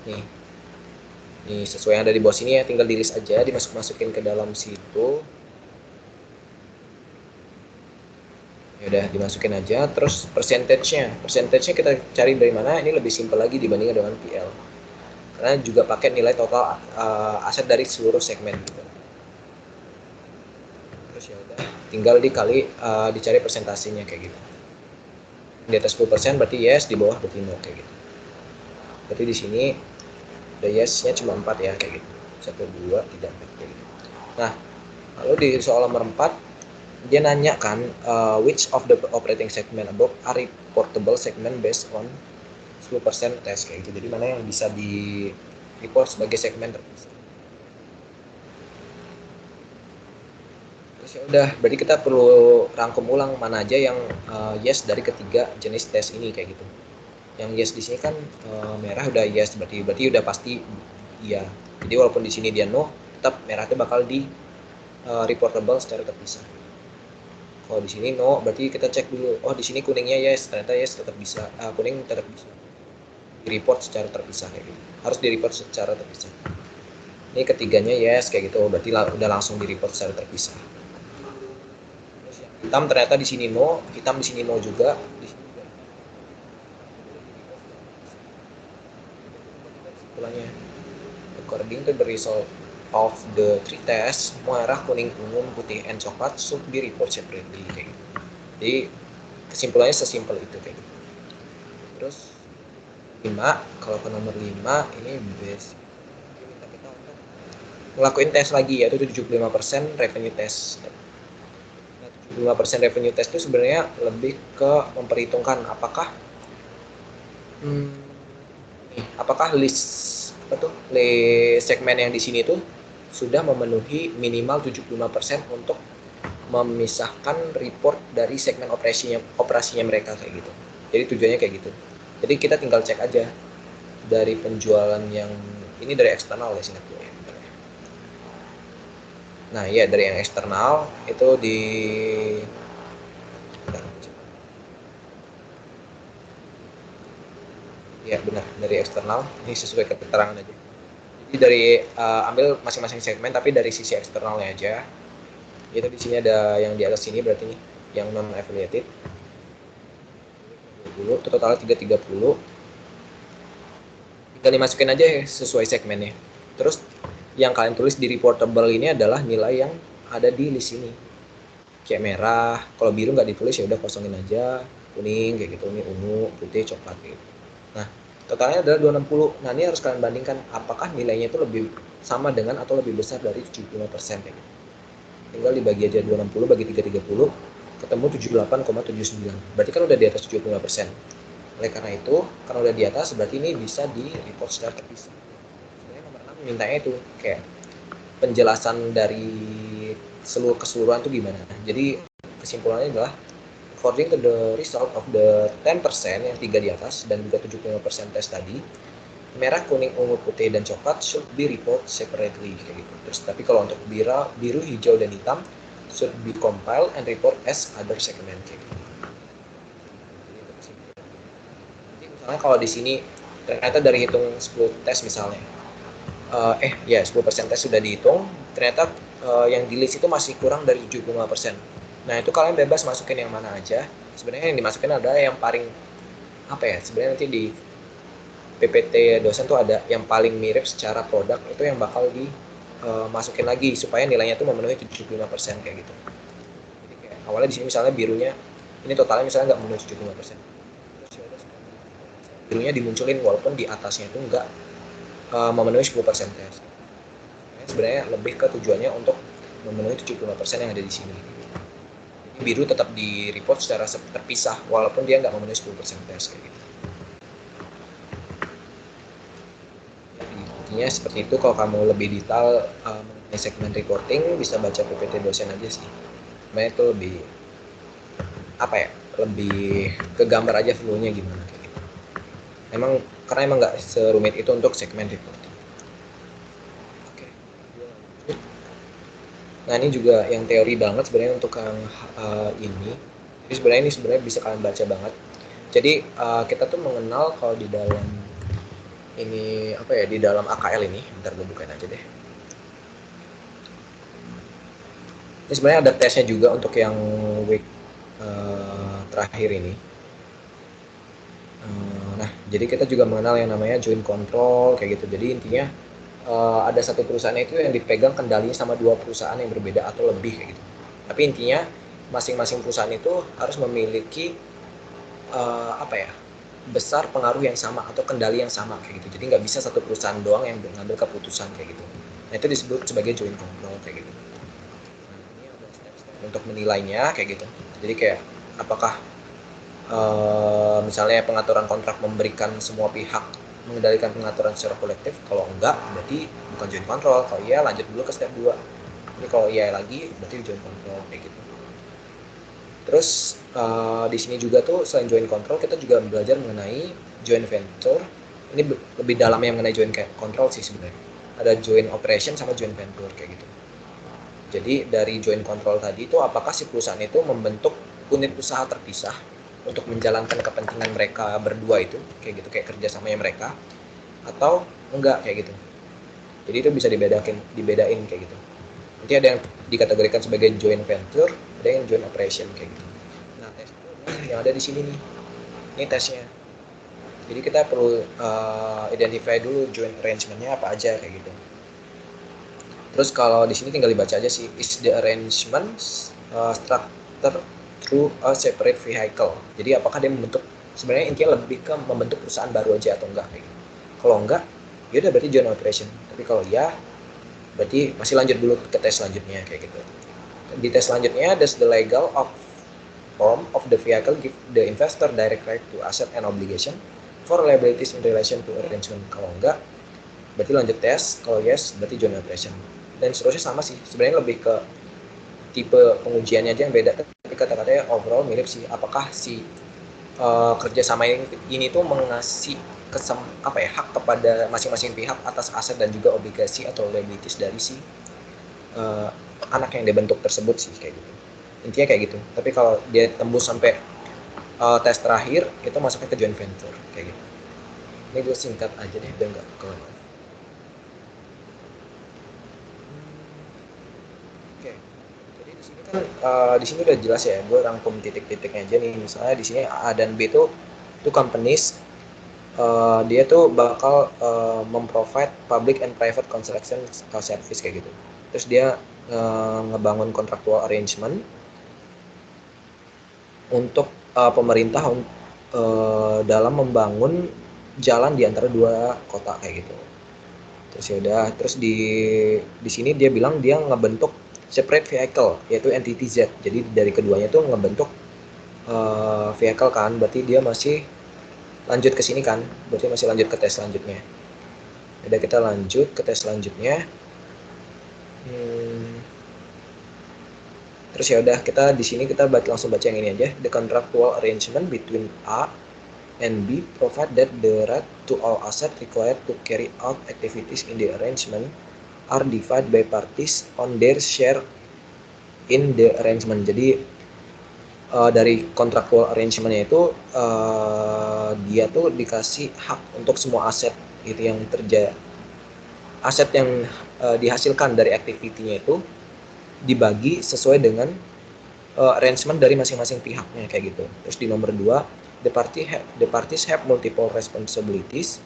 Nih sesuai yang ada di bawah sini ya, tinggal di list aja, dimasukin ke dalam situ. Ya udah dimasukin aja, terus percentage-nya kita cari dari mana, ini lebih simpel lagi dibandingkan dengan PL. Karena juga pakai nilai total aset dari seluruh segmen gitu. Terus ya udah tinggal dicari persentasenya kayak gitu. Di atas 10% berarti yes, di bawah berarti no kayak gitu. Berarti di sini the yes-nya cuma 4 ya kayak gitu. 1 2 3 4 kayak gitu. Nah, lalu di soal nomor 4 dia nanya kan which of the operating segment above are reportable segment based on 10% test kayak gitu. Jadi mana yang bisa di report sebagai segmen terpisah. Terus ya udah, berarti kita perlu rangkum ulang mana aja yang yes dari ketiga jenis tes ini kayak gitu. Yang yes di sini kan merah udah yes, berarti udah pasti iya. Jadi walaupun di sini dia no, tetap merah itu bakal di reportable secara terpisah. Kalau di sini no, berarti kita cek dulu. Oh, di sini kuningnya yes, ternyata yes tetap bisa. Kuning tetap bisa. Di report secara terpisah kayak gitu. Harus di report secara terpisah. Ini ketiganya yes kayak gitu, berarti udah langsung di report secara terpisah. Terus yang hitam ternyata di sini no, hitam di sini no juga. Di sini juga kesimpulannya, according to the result of the three tests, merah, kuning, ungu, putih, and coklat should be report separately kayak gitu. Jadi kesimpulannya sesimpel itu kayak gitu. Terus 5, kalau ke nomor 5 ini basic minta kita untuk ngelakuin tes lagi, yaitu 75% revenue test. Nah, 75% revenue test itu sebenarnya lebih ke memperhitungkan apakah list segmen yang di sini tuh sudah memenuhi minimal 75% untuk memisahkan report dari segmen operasinya mereka kayak gitu. Jadi tujuannya kayak gitu. Jadi kita tinggal cek aja dari penjualan yang ini dari eksternal ya singkat gue ya. Nah iya dari yang eksternal itu di ya benar dari eksternal, ini sesuai keterangan aja. Jadi dari ambil masing-masing segmen tapi dari sisi eksternalnya aja. Itu di sini ada yang di atas sini berarti nih yang non affiliated. 20, totalnya 330. Tinggal dimasukin aja ya, sesuai segmennya. Terus yang kalian tulis di reportable ini adalah nilai yang ada di list ini. Kayak merah, kalau biru nggak ditulis ya udah kosongin aja. Kuning kayak gitu, ini ungu, putih, coklat gitu. Nah, totalnya adalah 260. Nah, ini harus kalian bandingkan apakah nilainya itu lebih sama dengan atau lebih besar dari 75% kayak gitu. Tinggal dibagi aja 260 bagi 330, ketemu 78,79. Berarti kan udah di atas 75%. Oleh karena itu, karena udah di atas, berarti ini bisa di report secara terpisah. Sebenarnya nomor 6 mintanya itu kayak penjelasan dari seluruh keseluruhan itu gimana. Jadi kesimpulannya adalah according to the result of the 10% yang 3 di atas dan juga 75% tes tadi, merah, kuning, ungu, putih, dan coklat should be report separately kayak gitu. Terus tapi kalau untuk biru, hijau, dan hitam should be compiled and report as other segment kayak gitu. Jadi misalnya kalau di sini ternyata dari hitung 10 tes misalnya, 10% tes sudah dihitung, ternyata yang di list itu masih kurang dari 75%. Nah itu kalian bebas masukin yang mana aja. Sebenarnya yang dimasukin adalah yang paling sebenarnya nanti di PPT dosen tuh ada yang paling mirip secara produk itu yang bakal dimasukin lagi supaya nilainya tuh memenuhi 75% kayak gitu. Jadi kayak awalnya di sini misalnya birunya ini totalnya misalnya nggak memenuhi 75%. Birunya dimunculin walaupun di atasnya itu nggak memenuhi 10% tes. Sebenarnya lebih ke tujuannya untuk memenuhi 75% yang ada di sini. Jadi biru tetap di report secara terpisah walaupun dia nggak memenuhi 10% tes kayak gitu. Intinya seperti itu. Kalau kamu lebih detail mengenai segmen reporting bisa baca PPT dosen aja sih. Sebenarnya itu lebih lebih ke gambar aja flow-nya gimana kayak gitu. Karena emang nggak serumit itu untuk segmen reporting. Oke. Nah ini juga yang teori banget sebenarnya untuk yang ini. Jadi sebenarnya ini bisa kalian baca banget. Jadi kita tuh mengenal kalau di dalam ini di dalam AKL ini, bentar gue bukain aja deh. Ini sebenarnya ada tesnya juga untuk yang week terakhir ini. Nah, jadi kita juga mengenal yang namanya joint control kayak gitu. Jadi intinya ada satu perusahaan itu yang dipegang kendalinya sama dua perusahaan yang berbeda atau lebih kayak gitu. Tapi intinya masing-masing perusahaan itu harus memiliki besar pengaruh yang sama atau kendali yang sama kayak gitu. Jadi nggak bisa satu perusahaan doang yang mengambil keputusan kayak gitu. Nah itu disebut sebagai joint control kayak gitu. Nah, ini ada step-step untuk menilainya kayak gitu. Jadi kayak apakah misalnya pengaturan kontrak memberikan semua pihak mengendalikan pengaturan secara kolektif. Kalau enggak berarti bukan joint control. Kalau iya lanjut dulu ke step 2. Ini kalau iya lagi berarti joint control kayak gitu. Terus di sini juga tuh selain joint control kita juga belajar mengenai joint venture. Ini lebih dalamnya mengenai joint control sih sebenarnya. Ada joint operation sama joint venture kayak gitu. Jadi dari joint control tadi itu apakah si perusahaan itu membentuk unit usaha terpisah untuk menjalankan kepentingan mereka berdua itu kayak gitu, kayak kerjasamanya mereka, atau enggak kayak gitu. Jadi itu bisa dibedain kayak gitu. Nanti ada yang dikategorikan sebagai joint venture, ada yang joint operation kayak gitu. Nah tes yang ada di sini nih, ini tesnya. Jadi kita perlu identify dulu joint arrangementnya apa aja kayak gitu. Terus kalau di sini tinggal dibaca aja sih, is the arrangement structure through a separate vehicle. Jadi apakah dia membentuk, sebenarnya intinya lebih ke membentuk perusahaan baru aja atau enggak kayak gitu. Kalau enggak, ya udah berarti joint operation. Tapi kalau ya, berarti masih lanjut dulu ke tes selanjutnya kayak gitu. Di tes selanjutnya, does the legal of form of the vehicle give the investor direct right to asset and obligation for liabilities in relation to arrangement. Kalau enggak, berarti lanjut tes. Kalau yes, berarti joint operation. Dan seterusnya sama sih. Sebenarnya lebih ke tipe pengujiannya aja yang beda. Tapi kata-katanya overall mirip sih. Apakah si kerjasama ini tuh mengasih hak kepada masing-masing pihak atas aset dan juga obligasi atau liabilities dari si anak yang dibentuk tersebut sih kayak gitu. Intinya kayak gitu. Tapi kalau dia tembus sampai tes terakhir itu masuknya ke joint venture kayak gitu. Ini gue singkat aja deh biar nggak kelamaan. Oke. Jadi di sini kan di sini udah jelas ya. Gue rangkum titik-titiknya aja nih. Misalnya di sini A dan B itu companies. Dia tuh bakal memprovide public and private construction service kayak gitu. Terus dia ngebangun contractual arrangement untuk pemerintah dalam membangun jalan di antara dua kota kayak gitu. Terus ya udah, terus di sini dia bilang dia ngebentuk separate vehicle yaitu entity Z. Jadi dari keduanya tuh ngebentuk vehicle kan, berarti dia masih lanjut ke sini kan, berarti masih lanjut ke tes selanjutnya. Udah kita lanjut ke tes selanjutnya. Terus ya udah kita di sini kita langsung baca yang ini aja. The contractual arrangement between A and B provide that the right to all assets required to carry out activities in the arrangement are divided by parties on their share in the arrangement. Jadi dari contractual arrangementnya itu dia tuh dikasih hak untuk semua aset gitu yang aset yang dihasilkan dari aktivitinya itu dibagi sesuai dengan arrangement dari masing-masing pihaknya kayak gitu. Terus di nomor 2, the parties have multiple responsibilities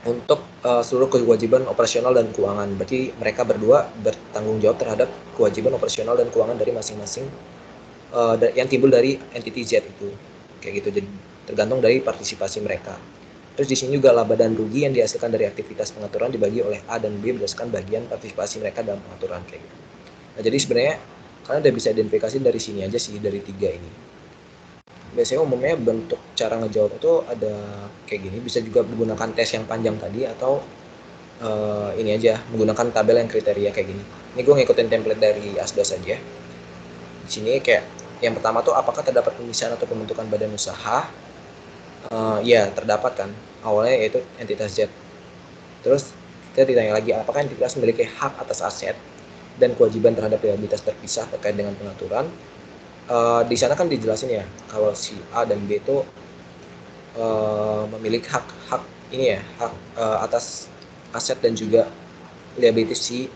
untuk seluruh kewajiban operasional dan keuangan. Berarti mereka berdua bertanggung jawab terhadap kewajiban operasional dan keuangan dari masing-masing yang timbul dari entity Z itu. Kayak gitu. Jadi tergantung dari partisipasi mereka. Terus di sini juga laba dan rugi yang dihasilkan dari aktivitas pengaturan dibagi oleh A dan B berdasarkan bagian partisipasi mereka dalam pengaturan kayak gitu. Nah, jadi sebenarnya kalian udah bisa identifikasi dari sini aja sih, dari 3 ini. Biasanya umumnya bentuk cara ngejawab itu ada kayak gini, bisa juga menggunakan tes yang panjang tadi atau ini aja, menggunakan tabel yang kriteria kayak gini. Ini gue ngikutin template dari Asdos aja. Di sini kayak yang pertama tuh apakah terdapat pemisahan atau pembentukan badan usaha? Ya, terdapat kan. Awalnya yaitu entitas Z. Terus kita ditanya lagi apakah entitas memiliki hak atas aset dan kewajiban terhadap liabilitas terpisah terkait dengan pengaturan. Di sana kan dijelasin ya kalau si A dan B itu memiliki hak ini ya, hak atas aset dan juga liabilitas si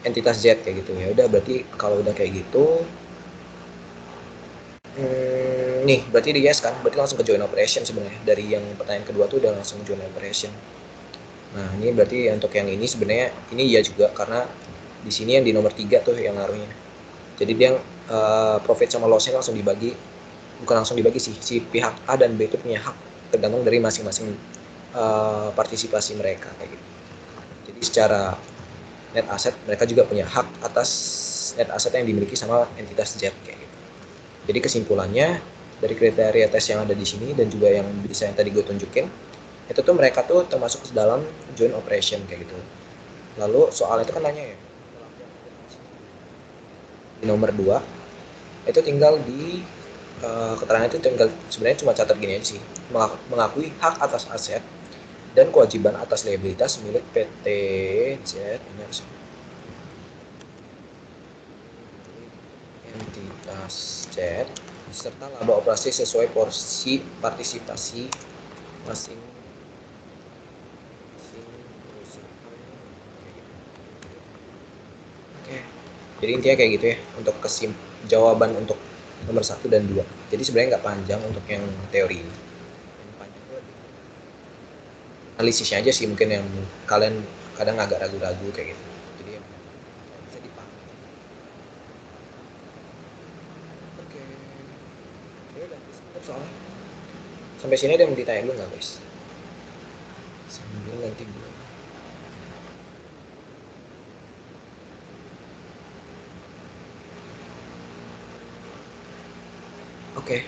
entitas Z kayak gitu. Ya udah, berarti kalau udah kayak gitu nih berarti di yes kan, berarti langsung ke join operation sebenarnya. Dari yang pertanyaan kedua tuh udah langsung join operation. Nah, ini berarti untuk yang ini sebenarnya ini ya juga karena di sini yang di nomor 3 tuh yang ngaruhnya. Jadi dia profit sama loss-nya langsung dibagi, bukan langsung dibagi sih, si pihak A dan B itu punya hak tergantung dari masing-masing partisipasi mereka kayak gitu. Jadi secara net asset mereka juga punya hak atas net asset yang dimiliki sama entitas Z kayak gitu. Jadi kesimpulannya dari kriteria tes yang ada di sini dan juga yang bisa yang tadi gue tunjukin, itu tuh mereka tuh termasuk ke dalam joint operation kayak gitu. Lalu soal itu kan nanya ya, di nomor 2 itu tinggal di keterangan itu tinggal sebenarnya cuma catat gini aja sih, mengakui hak atas aset dan kewajiban atas liabilitas milik PT Z entitas Z serta laba operasi sesuai porsi partisipasi masing perusahaan. Oke. Jadi intinya kayak gitu ya untuk jawaban untuk nomor 1 dan 2. Jadi sebenarnya nggak panjang untuk yang teori ini. Yang panjang itu analisisnya aja sih mungkin yang kalian kadang agak ragu-ragu kayak gitu. Jadi yang bisa dipahami. Oke. Ya udah, cukup soalnya. Sampai sini ada yang ditanya dulu nggak guys? Sambil nanti gue. Oke.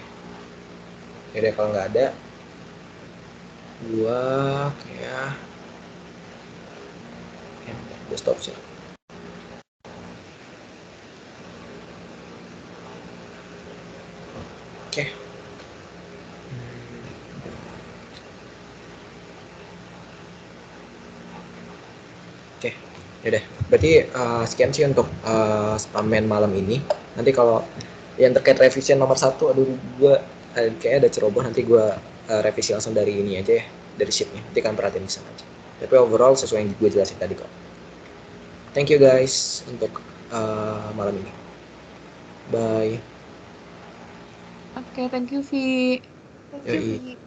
Jadi kalau nggak ada, gua kayak gue stop sih. Oke. Oke, yaudah. Berarti sekian sih untuk spamen malam ini. Nanti kalau yang terkait revision nomor 1, aduh gue kayaknya ada ceroboh, nanti gue revisi langsung dari ini aja ya, dari sheetnya. Nanti kan perhatiin di sana aja. Tapi overall sesuai yang gue jelasin tadi kok. Thank you guys untuk malam ini. Bye. Oke, thank you, Vi. Yoi.